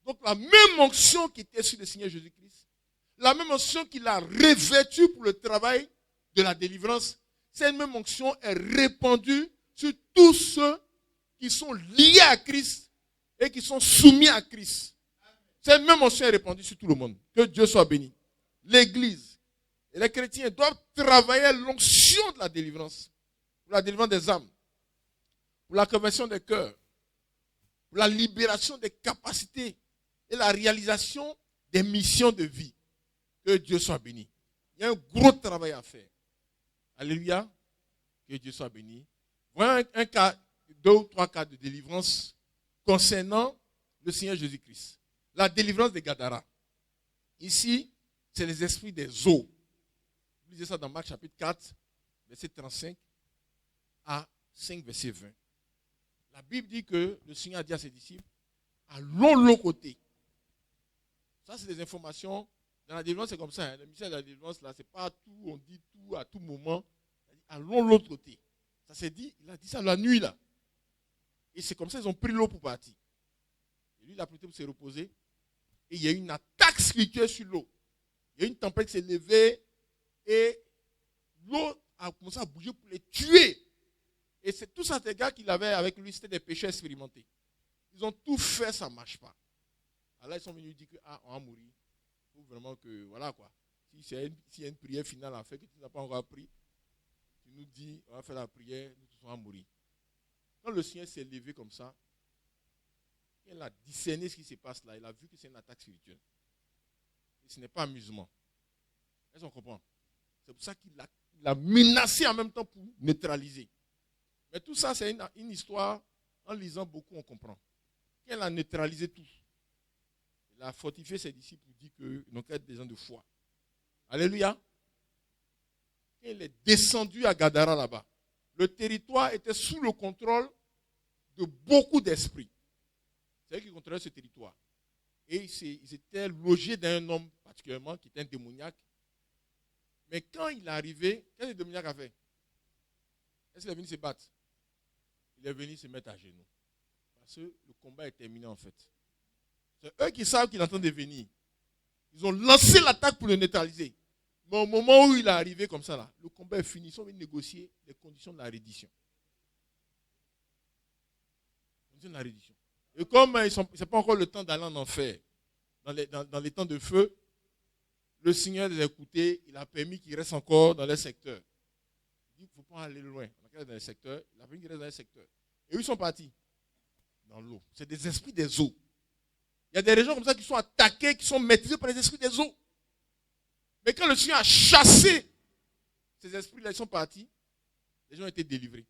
Donc la même onction qui était sur le Seigneur Jésus-Christ, la même onction qu'il a revêtue pour le travail de la délivrance, cette même onction est répandue sur tous ceux qui sont liés à Christ et qui sont soumis à Christ. Cette même onction est répandue sur tout le monde. Que Dieu soit béni. L'Église et les chrétiens doivent travailler l'onction de la délivrance, pour la délivrance des âmes, pour la conversion des cœurs, pour la libération des capacités et la réalisation des missions de vie. Que Dieu soit béni. Il y a un gros travail à faire. Alléluia. Que Dieu soit béni. Voilà un cas, 2 ou 3 cas de délivrance concernant le Seigneur Jésus-Christ. La délivrance des Gadara. Ici, c'est les esprits des eaux. Vous lisez ça dans Marc chapitre 4, verset 35 à 5, verset 20. La Bible dit que le Seigneur a dit à ses disciples, allons de l'autre côté. Ça, c'est des informations. Dans la délivrance, c'est comme ça. Hein. Le mystère de la délivrance, là, c'est pas tout, on dit tout à tout moment. Allons de l'autre côté. Ça s'est dit, il a dit ça la nuit, là. Et c'est comme ça, ils ont pris l'eau pour partir. Et lui, il a pris pour se reposer. Et il y a eu une attaque spirituelle sur l'eau. Il y a eu une tempête qui s'est levée. Et l'eau a commencé à bouger pour les tuer. Et c'est tous ces gars qu'il avait avec lui, c'était des pécheurs expérimentés. Ils ont tout fait, ça ne marche pas. Alors ils sont venus dire que, on va mourir. Il faut vraiment que, voilà quoi. S'il y a une prière finale à faire que tu n'as pas encore appris, tu nous dis, on va faire la prière, nous tous on va mourir. Quand le Seigneur s'est levé comme ça, il a discerné ce qui se passe là. Il a vu que c'est une attaque spirituelle. Et ce n'est pas amusement. Est-ce qu'on comprend? C'est pour ça qu'il a menacé en même temps pour neutraliser. Mais tout ça, c'est une histoire. En lisant beaucoup, on comprend. Qu'elle a neutralisé tout. Il a fortifié ses disciples pour dire qu'ils n'ont qu'à être des gens de foi. Alléluia. Il est descendu à Gadara là-bas. Le territoire était sous le contrôle de beaucoup d'esprits. C'est eux qui contrôlaient ce territoire. Et ils étaient logés dans un homme particulièrement qui était un démoniaque. Mais quand il est arrivé, qu'est-ce que le démoniaque a fait? Est-ce qu'il est venu se battre? Il est venu se mettre à genoux. Parce que le combat est terminé en fait. C'est eux qui savent qu'il est en train de venir. Ils ont lancé l'attaque pour le neutraliser. Mais au moment où il est arrivé comme ça, là, le combat est fini. Ils sont venus négocier les conditions de la reddition. Conditions de la reddition. Et comme ce n'est pas encore le temps d'aller en enfer, dans les temps de feu, le Seigneur les a écoutés, il a permis qu'ils restent encore dans les secteurs. Il dit, il ne faut pas aller loin. Dans les secteurs, il a permis qu'ils restent dans les secteurs. Et où ils sont partis? Dans l'eau. C'est des esprits des eaux. Il y a des régions comme ça qui sont attaquées, qui sont maîtrisées par les esprits des eaux. Mais quand le Seigneur a chassé ces esprits-là, ils sont partis, les gens ont été délivrés.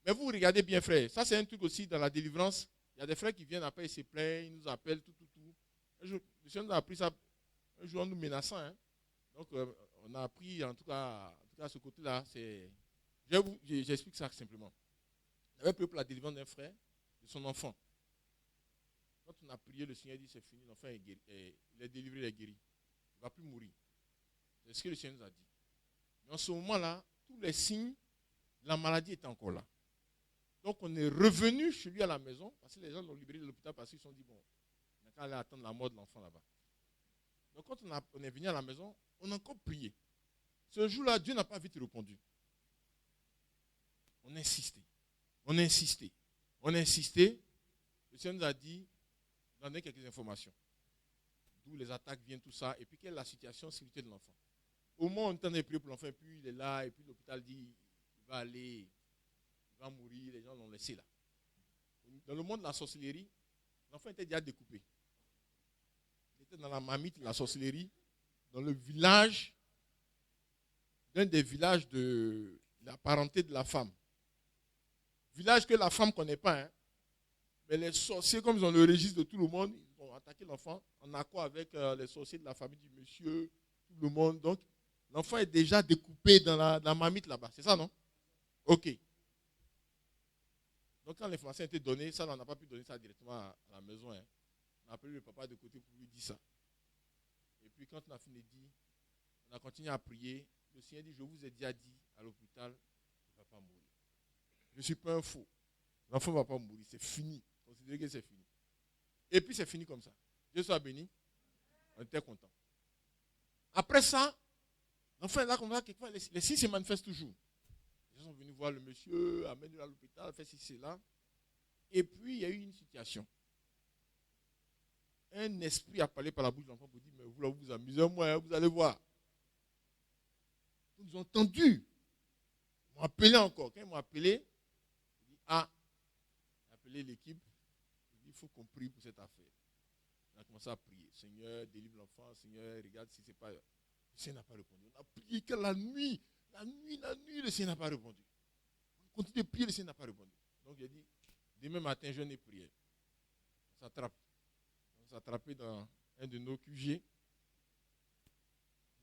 Mais vous regardez bien, frère, ça c'est un truc aussi dans la délivrance. Il y a des frères qui viennent après, ils se plaignent, ils nous appellent, tout. Un jour, le Seigneur nous a appris ça un jour en nous menaçant. Hein. Donc, on a appris, en tout cas à ce côté-là, j'explique ça simplement. Il avait prié pour la délivrance d'un frère, de son enfant. Quand on a prié, le Seigneur dit, c'est fini, l'enfant est guéri, il est délivré, il est guéri. Il ne va plus mourir. C'est ce que le Seigneur nous a dit. Mais en ce moment-là, tous les signes, la maladie était encore là. Donc on est revenu chez lui à la maison, parce que les gens l'ont libéré de l'hôpital parce qu'ils se sont dit, bon, on n'a qu'à aller attendre la mort de l'enfant là-bas. Donc quand on est venu à la maison, on a encore prié. Ce jour-là, Dieu n'a pas vite répondu. On a insisté. Le Seigneur nous a dit, donnez quelques informations. D'où les attaques viennent, tout ça, et puis quelle est la situation spirituelle de l'enfant. Au moment où on est en train de prier pour l'enfant, et puis il est là, et puis l'hôpital dit, il va aller Il va mourir, les gens l'ont laissé là. Dans le monde de la sorcellerie, l'enfant était déjà découpé. Il était dans la marmite de la sorcellerie, dans le village, d'un des villages de la parenté de la femme. Village que la femme ne connaît pas. Hein. Mais les sorciers, comme ils ont le registre de tout le monde, ils ont attaqué l'enfant en accord avec les sorciers de la famille du monsieur, tout le monde. Donc, l'enfant est déjà découpé dans la marmite là-bas. C'est ça, non? Ok. Donc, quand l'information a été donnée, ça, on n'a pas pu donner ça directement à la maison. Hein. On a appelé le papa de côté pour lui dire ça. Et puis, quand on a fini de dire, on a continué à prier. Le Seigneur dit, je vous ai déjà dit à l'hôpital, il ne va pas mourir. Je ne suis pas un faux. L'enfant ne va pas mourir. C'est fini. Considérez que c'est fini. Et puis, c'est fini comme ça. Dieu soit béni. On était contents. Après ça, l'enfant est là comme ça. Quelquefois, les signes se manifestent toujours. Ils sont venus voir le monsieur, amener-le à l'hôpital, faire ci, cela. Et puis, il y a eu une situation. Un esprit a parlé par la bouche de l'enfant pour dire, mais vous là, vous vous amusez, moi, hein, vous allez voir. Ils ont entendu. Ils m'ont appelé encore. Quand ils m'ont appelé, ils dit, ah, j'ai appelé l'équipe. Il faut qu'on prie pour cette affaire. On a commencé à prier. Seigneur, délivre l'enfant. Seigneur, regarde si c'est pas... Le Seigneur n'a pas répondu. On a prié que la nuit, le Seigneur n'a pas répondu. On continue de prier, le Seigneur n'a pas répondu. Donc j'ai dit, demain matin, jeûne et prière. On s'attrape. On s'est attrapé dans un de nos QG.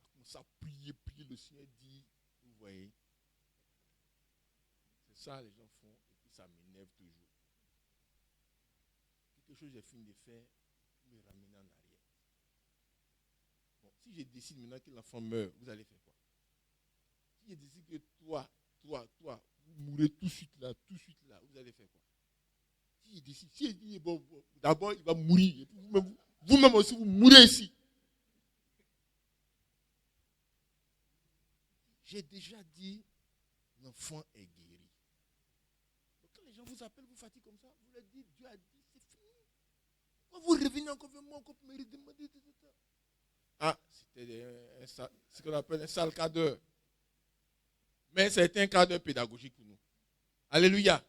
On a commencé à prier. Le Seigneur dit, vous voyez, c'est ça les gens font, et puis ça m'énerve toujours. Quelque chose que j'ai fini de faire, me ramener en arrière. Bon, si je décide maintenant que l'enfant meurt, vous allez faire quoi? Si je décide que toi, vous mourrez tout de suite là, vous allez faire quoi? Si je décide, si je dis, bon, d'abord il va mourir, et puis vous-même aussi vous mourrez ici. J'ai déjà dit, l'enfant est guéri. Donc quand les gens vous appellent, vous fatiguent comme ça, vous leur dites, Dieu a dit, c'est fini. Quand vous revenez encore vers moi, encore pour me demander, ah, c'était ce qu'on appelle un sale quart d'heure. Mais c'était un quart d'heure pédagogique pour nous. Alléluia.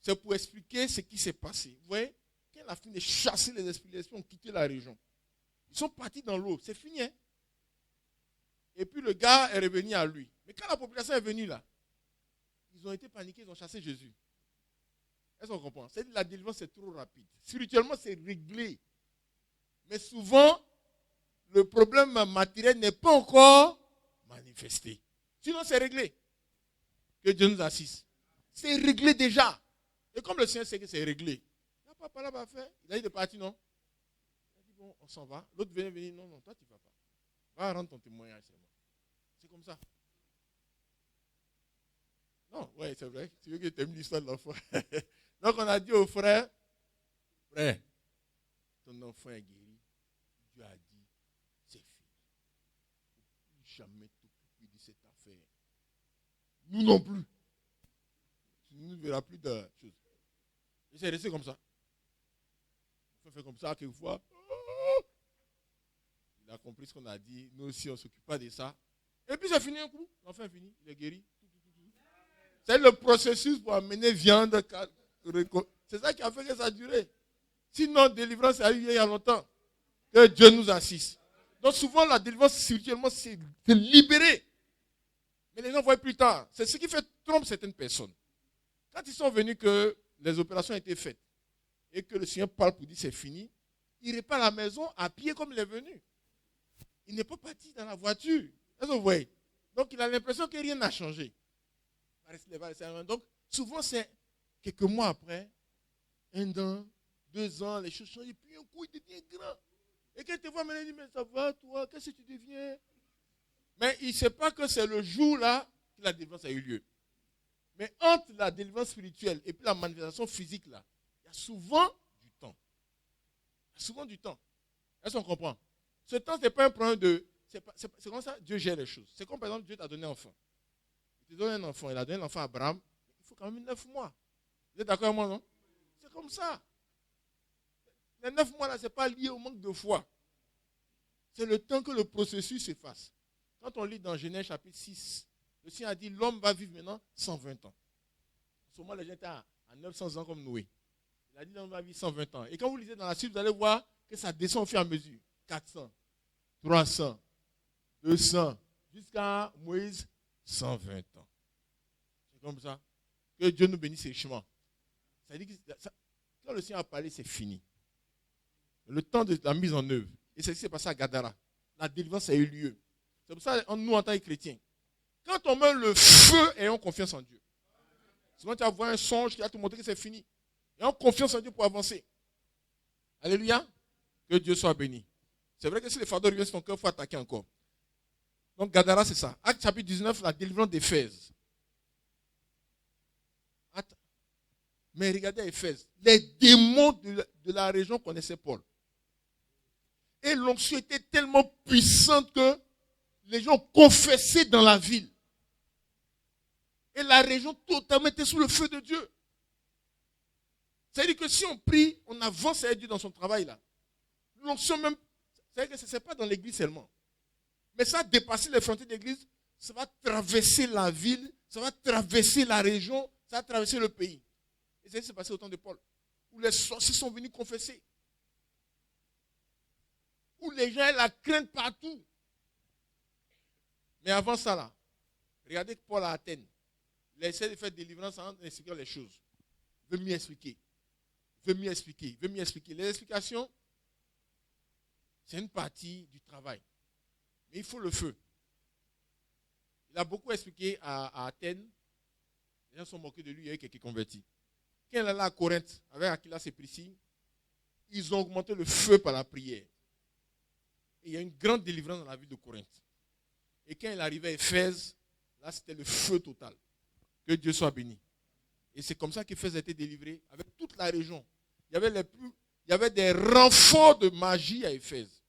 C'est pour expliquer ce qui s'est passé. Vous voyez, quand il a fini de chasser les esprits ont quitté la région. Ils sont partis dans l'eau. C'est fini, hein? Et puis le gars est revenu à lui. Mais quand la population est venue là, ils ont été paniqués, ils ont chassé Jésus. Est-ce qu'on comprend? C'est la délivrance, c'est trop rapide. Spirituellement, c'est réglé. Mais souvent, le problème matériel n'est pas encore manifesté. Sinon, c'est réglé. Que Dieu nous assiste. C'est réglé déjà. Et comme le Seigneur sait que c'est réglé, il n'a pas parlé à faire. Il a dit de partir, non? Il a dit, bon, on s'en va. L'autre venait, non, toi, tu ne vas pas. Va rendre ton témoignage seulement. C'est comme ça. Non, ouais, c'est vrai. Tu veux que tu aimes l'histoire de l'enfant. Donc, on a dit au frère, frère, ton enfant est guéri. Dieu a dit, c'est fini. Il ne faut jamais t'occuper de cette affaire. Nous non plus. Tu ne verras plus de choses. Et c'est resté comme ça. On fait comme ça quelquefois. Il a compris ce qu'on a dit. Nous aussi, on ne s'occupe pas de ça. Et puis, c'est fini un coup. L'enfant est fini. Il est guéri. C'est le processus pour amener viande. C'est ça qui a fait que ça a duré. Sinon, délivrance a eu il y a longtemps. Que Dieu nous assiste. Donc, souvent, la délivrance, spirituellement, c'est libéré. Mais les gens voient plus tard. C'est ce qui fait tromper certaines personnes. Quand ils sont venus que les opérations ont été faites et que le Seigneur parle pour dire c'est fini, il repart à la maison à pied comme il est venu. Il n'est pas parti dans la voiture. Est-ce que vous voyez? Donc, il a l'impression que rien n'a changé. Donc, souvent, c'est quelques mois après, 1 an, 2 ans, les choses changent. Et puis, un coup, il devient grand. Et quand il te voit, il dit, mais ça va, toi, qu'est-ce que tu deviens? Mais il ne sait pas que c'est le jour-là que la délivrance a eu lieu. Mais entre la délivrance spirituelle et puis la manifestation physique, là, il y a souvent du temps. Il y a souvent du temps. Est-ce qu'on comprend? Ce temps, ce n'est pas un problème de... C'est comme ça Dieu gère les choses. C'est comme par exemple Dieu t'a donné un enfant. Il te donne un enfant. Il a donné un enfant à Abraham. Il faut quand même 9 mois. Vous êtes d'accord avec moi, non? C'est comme ça. Les 9 mois, là, ce n'est pas lié au manque de foi. C'est le temps que le processus se fasse. Quand on lit dans Genèse chapitre 6, le Seigneur a dit l'homme va vivre maintenant 120 ans. Souvent, les gens étaient à 900 ans comme Noé. Il a dit on va vivre 120 ans. Et quand vous lisez dans la suite, vous allez voir que ça descend au fur et à mesure. 400, 300, 200, jusqu'à Moïse, 120 ans. C'est comme ça. Que Dieu nous bénisse richement. Ça dit que quand le Seigneur a parlé, c'est fini. Le temps de la mise en œuvre. Et c'est ce qui s'est passé à Gadara. La délivrance a eu lieu. C'est pour ça, nous, en tant que chrétiens, quand on met le feu, ayons confiance en Dieu. Souvent, tu vas voir un songe qui va te montrer que c'est fini. Ayons confiance en Dieu pour avancer. Alléluia. Que Dieu soit béni. C'est vrai que si les fardeaux reviennent sur ton cœur, il faut attaquer encore. Donc, Gadara, c'est ça. Acte chapitre 19, la délivrance d'Éphèse. Mais regardez à Éphèse. Les démons de la région connaissaient Paul. Et l'onction était tellement puissante que les gens confessaient dans la ville. Et la région totalement était sous le feu de Dieu. C'est-à-dire que si on prie, on avance avec Dieu dans son travail là. L'onction même, c'est-à-dire que ce n'est pas dans l'église seulement. Mais ça a dépassé les frontières de l'église, ça va traverser la ville, ça va traverser la région, ça va traverser le pays. Et c'est ce qui s'est passé au temps de Paul. Où les sorciers sont venus confesser. Où les gens ont la crainte partout. Mais avant ça là, regardez que Paul à Athènes, il a essayé de faire délivrance en expliquant les choses. Il veut mieux expliquer. Il veut mieux expliquer. Il veut mieux expliquer. Les explications, c'est une partie du travail. Mais il faut le feu. Il a beaucoup expliqué à Athènes. Les gens sont moqués de lui, il y a eu quelques convertis. Quand il est là à Corinthe, avec Aquilas et Priscille, ils ont augmenté le feu par la prière. Et il y a une grande délivrance dans la ville de Corinthe. Et quand il arrivait à Éphèse, là c'était le feu total. Que Dieu soit béni. Et c'est comme ça qu'Éphèse a été délivré avec toute la région. Il y avait des renforts de magie à Éphèse.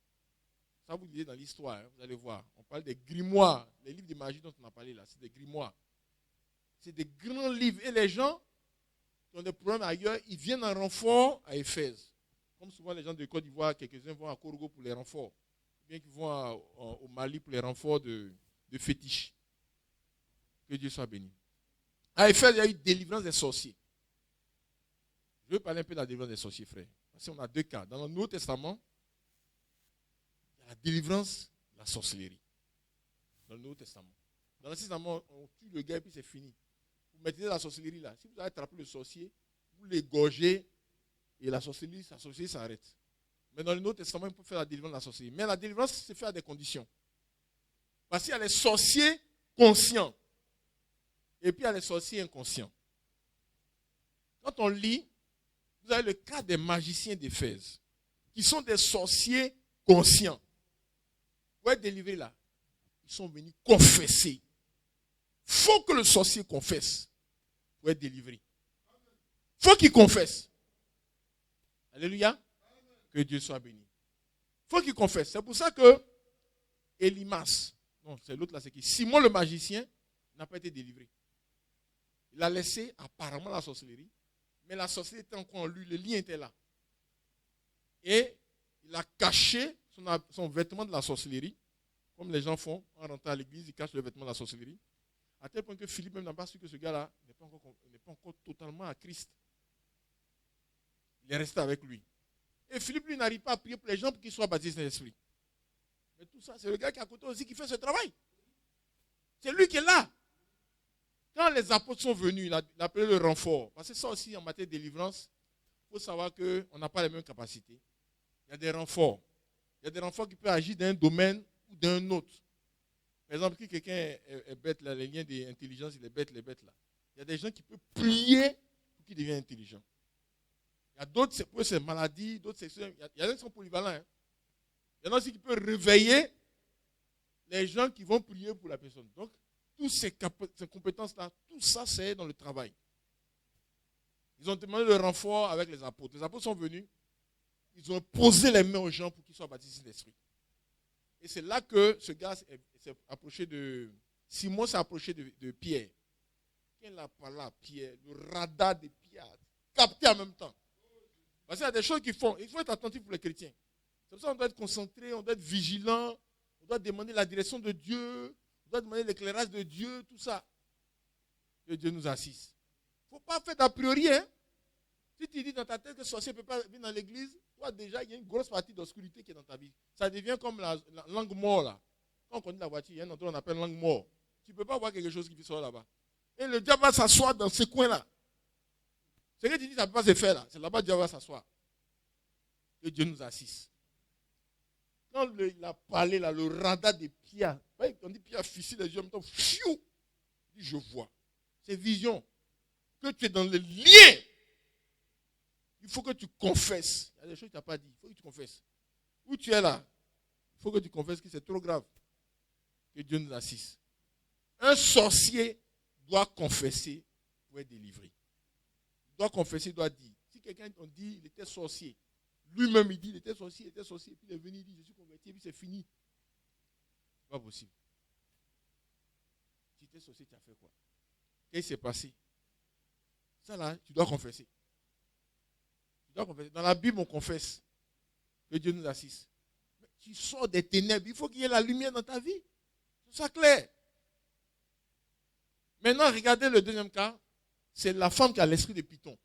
Ça vous lisez dans l'histoire, hein, vous allez voir. On parle des grimoires. Les livres de magie dont on a parlé là, c'est des grimoires. C'est des grands livres. Et les gens qui ont des problèmes ailleurs, ils viennent en renfort à Éphèse. Comme souvent les gens de Côte d'Ivoire, quelques-uns vont à Korogo pour les renforts. Ou bien qu'ils vont au Mali pour les renforts de fétiches. Que Dieu soit béni. À Éphèse, il y a eu délivrance des sorciers. Je veux parler un peu de la délivrance des sorciers, frère. Parce qu'on a deux cas. Dans le Nouveau Testament, il y a la délivrance de la sorcellerie. Dans le Nouveau Testament. Dans l'Ancien Testament, on tue le gars et puis c'est fini. Vous mettez la sorcellerie là. Si vous avez attrapé le sorcier, vous l'égorgez et la sorcellerie s'arrête. Mais dans le Nouveau Testament, il peut faire la délivrance de la sorcellerie. Mais la délivrance se fait à des conditions. Parce qu'il y a les sorciers conscients. Et puis il y a les sorciers inconscients. Quand on lit, vous avez le cas des magiciens d'Éphèse, qui sont des sorciers conscients. Pour être délivrés là, ils sont venus confesser. Il faut que le sorcier confesse pour être délivré. Il faut qu'il confesse. Alléluia. Que Dieu soit béni. Il faut qu'il confesse. C'est pour ça que Elimas, non, c'est l'autre là, c'est qui? Simon le magicien n'a pas été délivré. Il a laissé apparemment la sorcellerie, mais la sorcellerie était encore en lui, le lien était là. Et il a caché son vêtement de la sorcellerie, comme les gens font en rentrant à l'église, ils cachent le vêtement de la sorcellerie, à tel point que Philippe même n'a pas su que ce gars-là n'est pas encore totalement à Christ. Il est resté avec lui. Et Philippe, lui, n'arrive pas à prier pour les gens pour qu'ils soient baptisés dans l'esprit. Mais tout ça, c'est le gars qui est à côté aussi qui fait ce travail. C'est lui qui est là. Quand les apôtres sont venus, il a appelé le renfort. Parce que ça aussi, en matière de délivrance, il faut savoir qu'on n'a pas les mêmes capacités. Il y a des renforts. Il y a des renforts qui peuvent agir dans un domaine ou dans un autre. Par exemple, si quelqu'un est bête, là, les liens d'intelligence, il est bête, les bêtes là. Il y a des gens qui peuvent prier pour qu'ils deviennent intelligents. Il y a d'autres, c'est maladie, d'autres, il y a des qui sont polyvalents. Hein. Il y en a aussi qui peuvent réveiller les gens qui vont prier pour la personne. Donc, toutes ces compétences-là, tout ça, c'est dans le travail. Ils ont demandé le renfort avec les apôtres. Les apôtres sont venus, ils ont posé les mains aux gens pour qu'ils soient baptisés d'esprit. Et c'est là que ce gars s'est approché de... Simon s'est approché de Pierre. Quand il a parlé à Pierre, le radar de Pierre a capté en même temps. Parce qu'il y a des choses qu'ils font. Il faut être attentif pour les chrétiens. C'est pour ça qu'on doit être concentré, on doit être vigilant, on doit demander la direction de Dieu, on doit demander l'éclairage de Dieu, tout ça. Que Dieu nous assiste. ne faut pas faire d'a priori. Hein? Si tu dis dans ta tête que le sorcier ne peut pas venir dans l'église, toi déjà, il y a une grosse partie d'obscurité qui est dans ta vie. Ça devient comme la langue mort là. Quand on conduit la voiture, il y a un endroit qu'on appelle langue mort. Tu ne peux pas voir quelque chose qui sort là-bas. Et le diable va s'asseoir dans ce coin-là. Ce que tu dis, ça ne peut pas se faire là. C'est là-bas que le diable va s'asseoir. Que Dieu nous assiste. Quand il a parlé là, le radar des pierres, on dit pierre fissile les yeux en même temps, fiou, il dit je vois. C'est vision. Que tu es dans le lien. Il faut que tu confesses. Il y a des choses que tu n'as pas dit. Il faut que tu confesses. Où tu es là, il faut que tu confesses que c'est trop grave. Que Dieu nous assiste. Un sorcier doit confesser pour être délivré. Il doit confesser, il doit dire. Si quelqu'un on dit il était sorcier, lui-même il dit il était sorcier, puis il est venu, il dit je suis converti, et puis c'est fini. C'est pas possible. Si tu étais sorcier, tu as fait quoi? Qu'est-ce qui s'est passé? Ça là, tu dois confesser. Tu dois confesser. Dans la Bible, on confesse que Dieu nous assiste. Mais tu sors des ténèbres, il faut qu'il y ait la lumière dans ta vie. C'est ça clair. Maintenant, regardez le deuxième cas. C'est la femme qui a l'esprit de Python.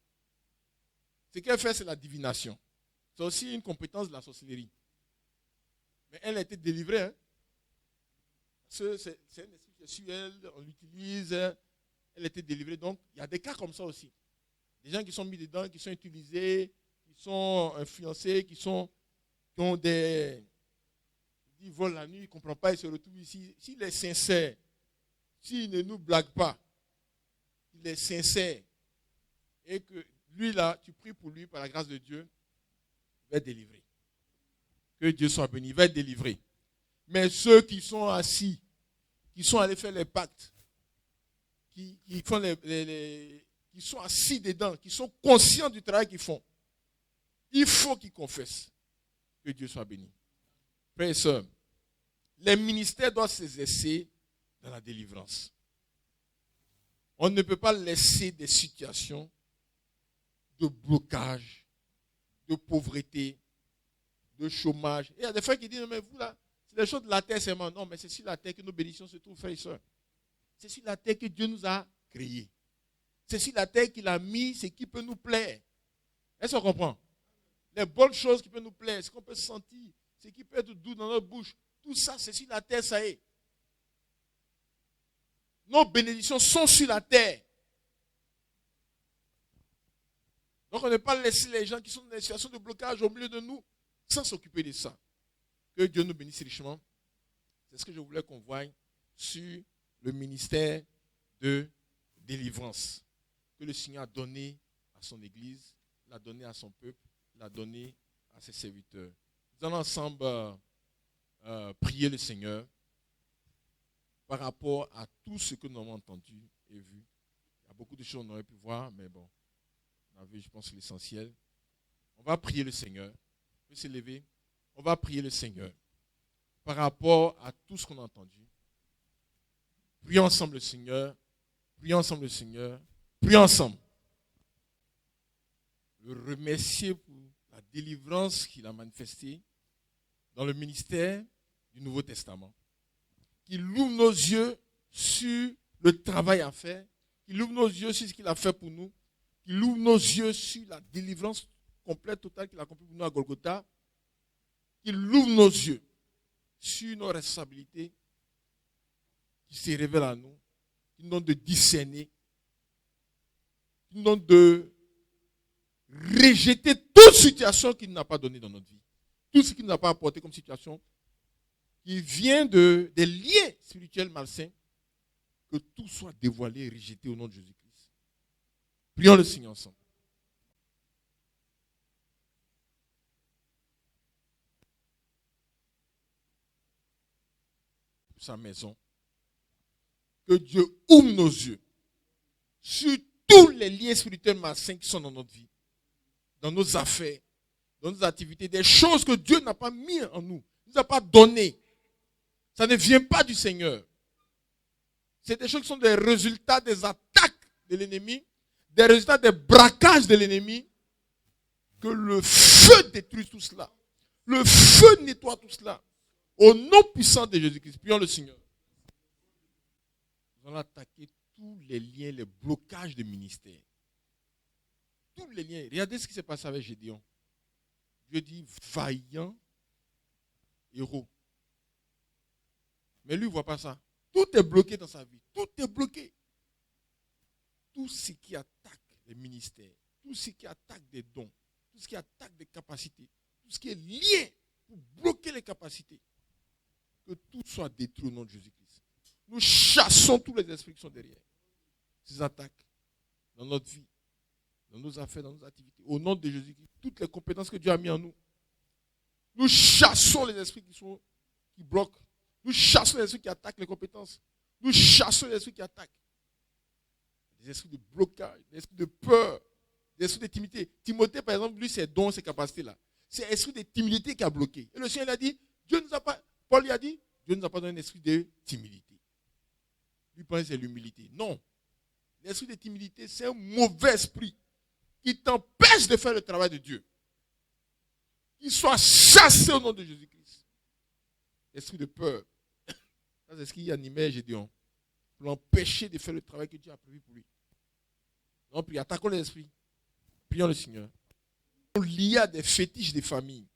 Ce qu'elle fait, c'est la divination. C'est aussi une compétence de la sorcellerie. Mais elle a été délivrée. Hein. C'est un esprit sexuel, on l'utilise. Elle a été délivrée. Donc, il y a des cas comme ça aussi. Des gens qui sont mis dedans, qui sont utilisés, qui sont influencés, qui ont des... Ils volent la nuit, ils ne comprennent pas, ils se retrouvent ici. S'il est sincère, s'il ne nous blague pas, il est sincère, et que lui là, tu pries pour lui par la grâce de Dieu, il va être délivré. Que Dieu soit béni, il va être délivré. Mais ceux qui sont assis, qui sont allés faire les pactes, qui sont assis dedans, qui sont conscients du travail qu'ils font, il faut qu'ils confessent. Que Dieu soit béni. Frères et sœurs, les ministères doivent s'exercer dans la délivrance. On ne peut pas laisser des situations de blocage, de pauvreté, de chômage. Et il y a des frères qui disent, mais vous là, c'est les choses de la terre seulement. Non, mais c'est sur la terre que nos bénédictions se trouvent, frères et sœurs. C'est sur la terre que Dieu nous a créés. C'est sur la terre qu'il a mis ce qui peut nous plaire. Est-ce qu'on comprend? Les bonnes choses qui peuvent nous plaire, ce qu'on peut sentir, ce qui peut être doux dans notre bouche, tout ça, c'est sur la terre, ça y est. Nos bénédictions sont sur la terre. Donc on ne peut pas laisser les gens qui sont dans des situations de blocage au milieu de nous sans s'occuper de ça. Que Dieu nous bénisse richement. C'est ce que je voulais qu'on voie sur le ministère de délivrance que le Seigneur a donné à son Église, l'a donné à son peuple, l'a donné à ses serviteurs. Nous allons ensemble prier le Seigneur par rapport à tout ce que nous avons entendu et vu. Il y a beaucoup de choses qu'on aurait pu voir, mais bon, on a vu, je pense, l'essentiel. On va prier le Seigneur. On peut s'élever. On va prier le Seigneur par rapport à tout ce qu'on a entendu. Prions ensemble le Seigneur. Prions ensemble le Seigneur. Prions ensemble. Le remercier pour la délivrance qu'il a manifestée dans le ministère du Nouveau Testament. Qu'il ouvre nos yeux sur le travail à faire. Qu'il ouvre nos yeux sur ce qu'il a fait pour nous. Qu'il ouvre nos yeux sur la délivrance complète, totale qu'il a accomplie pour nous à Golgotha. Qu'il ouvre nos yeux sur nos responsabilités qui se révèlent à nous. Qu'il nous donne de discerner. Qu'il nous donne de rejeter toute situation qu'il n'a pas donnée dans notre vie. Tout ce qu'il n'a pas apporté comme situation qui vient des liens spirituels malsains, que tout soit dévoilé et rejeté au nom de Jésus-Christ. Prions le Seigneur ensemble. Pour sa maison. Que Dieu ouvre nos yeux sur tous les liens spirituels malsains qui sont dans notre vie, dans nos affaires, dans nos activités, des choses que Dieu n'a pas mis en nous, ne nous a pas données. Ça ne vient pas du Seigneur. C'est des choses qui sont des résultats des attaques de l'ennemi, des résultats des braquages de l'ennemi. Que le feu détruise tout cela. Le feu nettoie tout cela. Au nom puissant de Jésus-Christ, prions le Seigneur. Nous allons attaquer tous les liens, les blocages de ministère. tous les liens. Regardez ce qui s'est passé avec Gédéon. Dieu dit vaillant héros. Mais lui, il ne voit pas ça. Tout est bloqué dans sa vie. Tout est bloqué. Tout ce qui attaque les ministères, tout ce qui attaque des dons, tout ce qui attaque des capacités, tout ce qui est lié pour bloquer les capacités, que tout soit détruit au nom de Jésus-Christ. Nous chassons tous les esprits qui sont derrière ces attaques dans notre vie, dans nos affaires, dans nos activités. Au nom de Jésus-Christ, toutes les compétences que Dieu a mis en nous, nous chassons les esprits qui bloquent. Nous chassons les esprits qui attaquent les compétences. Nous chassons les esprits qui attaquent. Des esprits de blocage, des esprits de peur, des esprits de timidité. Timothée, par exemple, lui, ses dons, ses capacités-là. C'est l'esprit de timidité qui a bloqué. Et le Seigneur il a dit, Paul lui a dit, Dieu ne nous a pas donné un esprit de timidité. Lui pense que c'est l'humilité. Non. L'esprit de timidité, c'est un mauvais esprit qui t'empêche de faire le travail de Dieu. Qu'il soit chassé au nom de Jésus-Christ. L'esprit de peur. Ça, c'est ce qui animait Gédéon. Pour l'empêcher de faire le travail que Dieu a prévu pour lui. Non, puis attaquons les esprits. Prions le Seigneur. Qui sont liés à des fétiches des familles.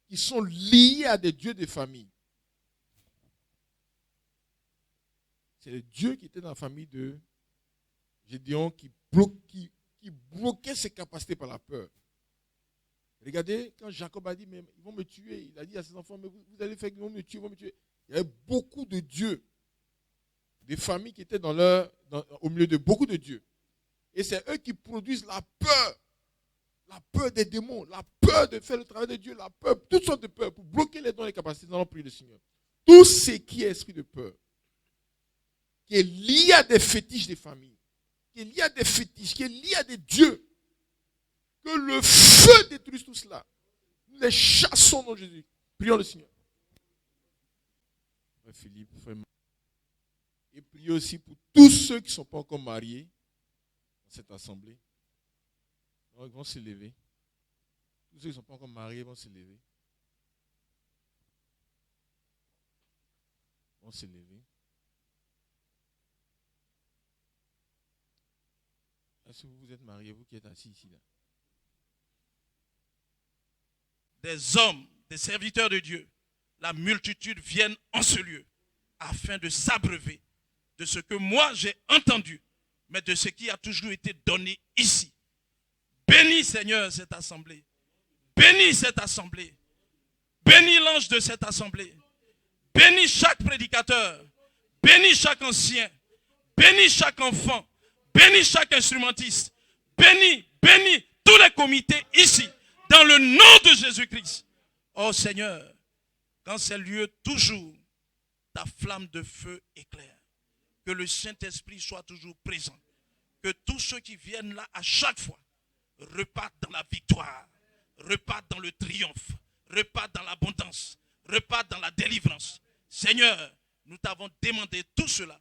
Qui sont liés à des dieux de famille. C'est le Dieu qui était dans la famille de Gédéon qui bloquait ses capacités par la peur. Regardez, quand Jacob a dit, mais ils vont me tuer, il a dit à ses enfants, mais vous allez faire qu'ils vont me tuer, ils vont me tuer. Il y avait beaucoup de dieux, des familles qui étaient au milieu de beaucoup de dieux. Et c'est eux qui produisent la peur des démons, la peur de faire le travail de Dieu, la peur, toutes sortes de peurs, pour bloquer les dons et les capacités. Nous allons prier le Seigneur. Tout ce qui est esprit de peur, qui est lié à des fétiches des familles, qui est lié à des fétiches, qui est lié à des dieux, que le feu détruise tout cela. Nous les chassons dans Jésus. Prions le Seigneur. Frère Philippe, frère Marc. Et priez aussi pour tous ceux qui ne sont pas encore mariés dans cette assemblée. Donc, ils vont se lever. Tous ceux qui ne sont pas encore mariés vont se lever. Vont se lever. Est-ce que vous êtes mariés, vous qui êtes assis ici là? Des hommes, des serviteurs de Dieu, la multitude viennent en ce lieu afin de s'abreuver de ce que moi j'ai entendu, mais de ce qui a toujours été donné ici. Bénis Seigneur cette assemblée. Bénis cette assemblée. Bénis l'ange de cette assemblée. Bénis chaque prédicateur. Bénis chaque ancien. Bénis chaque enfant. Bénis chaque instrumentiste. Bénis tous les comités ici. Dans le nom de Jésus-Christ. Oh Seigneur, quand ces lieux toujours, ta flamme de feu éclaire. Que le Saint-Esprit soit toujours présent. Que tous ceux qui viennent là à chaque fois repartent dans la victoire, repartent dans le triomphe, repartent dans l'abondance, repartent dans la délivrance. Seigneur, nous t'avons demandé tout cela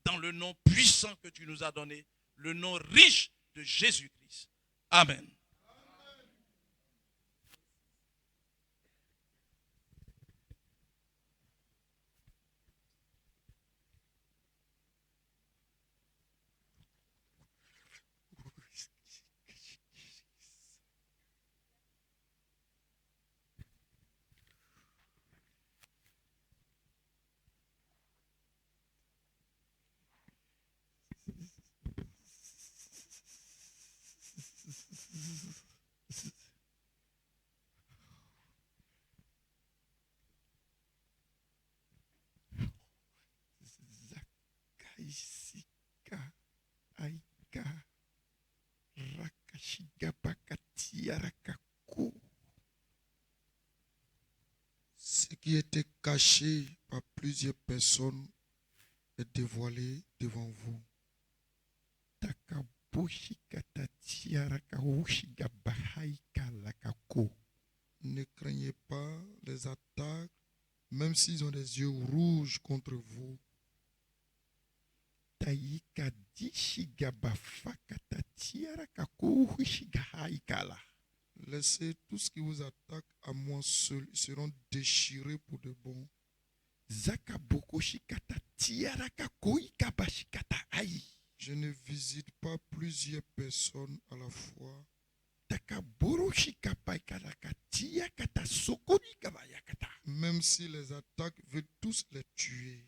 dans le nom puissant que tu nous as donné, le nom riche de Jésus-Christ. Amen. Isika aika rakashigabakatia rakaku. Ce qui était caché par plusieurs personnes est dévoilé devant vous. Takabushikatatia rakaushigabahika lakaku. Ne craignez pas les attaques, même s'ils ont des yeux rouges contre vous. Laissez tout ce qui vous attaque à moi seul, ils seront déchirés pour de bon. Je ne visite pas plusieurs personnes à la fois. Même si les attaques veulent tous les tuer.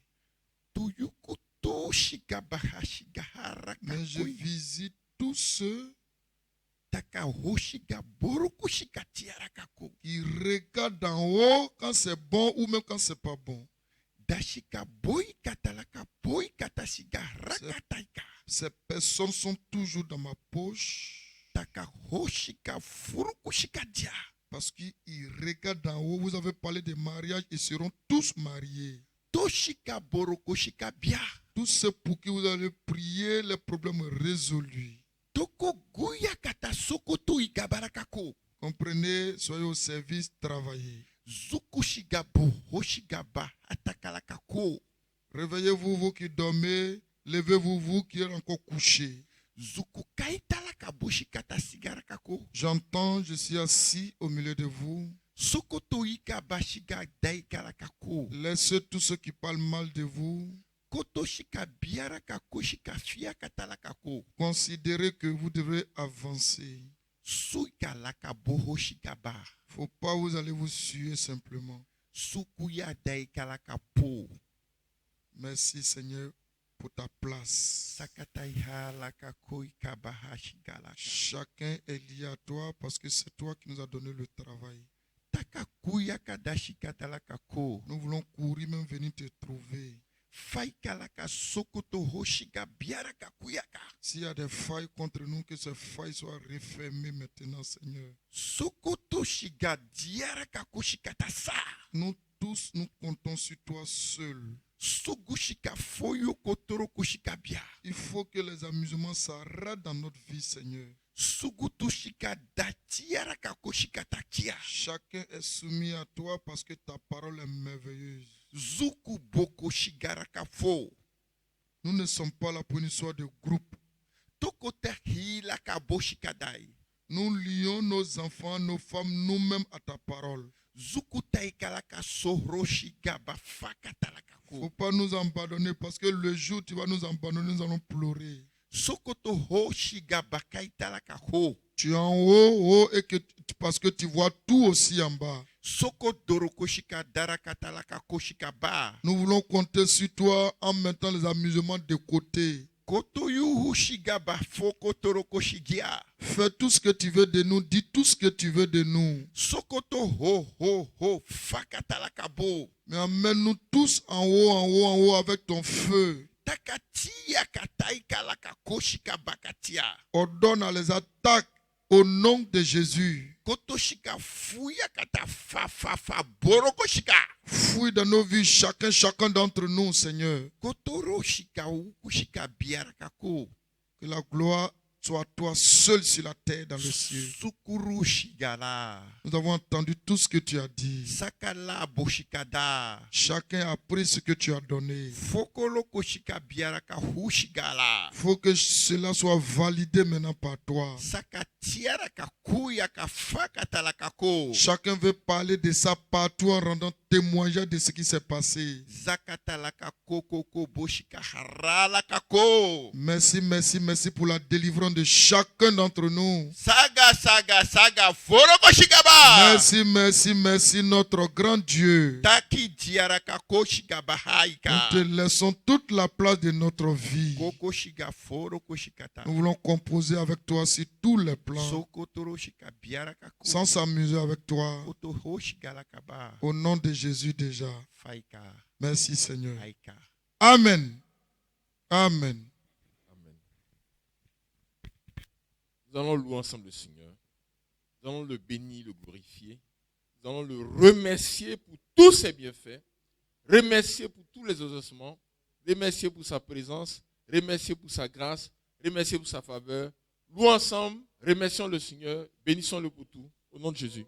Mais je visite tous ceux qui regardent d'en haut quand c'est bon ou même quand c'est pas bon. Ces personnes sont toujours dans ma poche. Parce qu'ils regardent d'en haut. Vous avez parlé de mariage, ils seront tous mariés. Tous ceux pour qui vous allez prier, les problèmes résolus. Comprenez, soyez au service, travaillez. Réveillez-vous, vous qui dormez. Levez-vous, vous qui êtes encore couchés. J'entends, je suis assis au milieu de vous. Laissez tous ceux qui parlent mal de vous. Considérez que vous devrez avancer. Faut pas vous allez vous suer simplement. Merci Seigneur pour ta place. Chacun est lié à toi parce que c'est toi qui nous as donné le travail. Nous voulons courir, même venir te trouver. S'il y a des failles contre nous, que ces failles soient refermées maintenant, Seigneur. Nous tous, nous comptons sur toi seul. Il faut que les amusements s'arrêtent dans notre vie, Seigneur. Chacun est soumis à toi parce que ta parole est merveilleuse. Nous ne sommes pas là pour une histoire de groupe. Nous lions nos enfants, nos femmes, nous-mêmes à ta parole. Faut pas nous abandonner parce que le jour où tu vas nous abandonner, nous allons pleurer. Tu es en haut, et parce que tu vois tout aussi en bas. Nous voulons compter sur toi en mettant les amusements de côté. Fais tout ce que tu veux de nous, dis tout ce que tu veux de nous. Mais emmène-nous tous en haut avec ton feu. Ordonne à les attaques au nom de Jésus. Fouille dans nos vies, chacun d'entre nous, Seigneur. Que la gloire soit à toi seul sur la terre, dans les cieux. Nous avons entendu tout ce que tu as dit. Chacun a pris ce que tu as donné. Faut que cela soit validé maintenant par toi. Chacun veut parler de ça partout en rendant témoignage de ce qui s'est passé. Merci pour la délivrance de chacun d'entre nous. Merci, notre grand Dieu. Nous te laissons toute la place de notre vie. Nous voulons composer avec toi sur tous les plans, sans s'amuser avec toi. Au nom de Jésus déjà. Merci Seigneur. Amen. Amen. Nous allons louer ensemble le Seigneur. Nous allons le bénir, le glorifier. Nous allons le remercier pour tous ses bienfaits. Remercier pour tous les exaucements. Remercier pour sa présence. Remercier pour sa grâce. Remercier pour sa faveur. Louons ensemble. Remercions le Seigneur. Bénissons-le pour tout. Au nom de Jésus.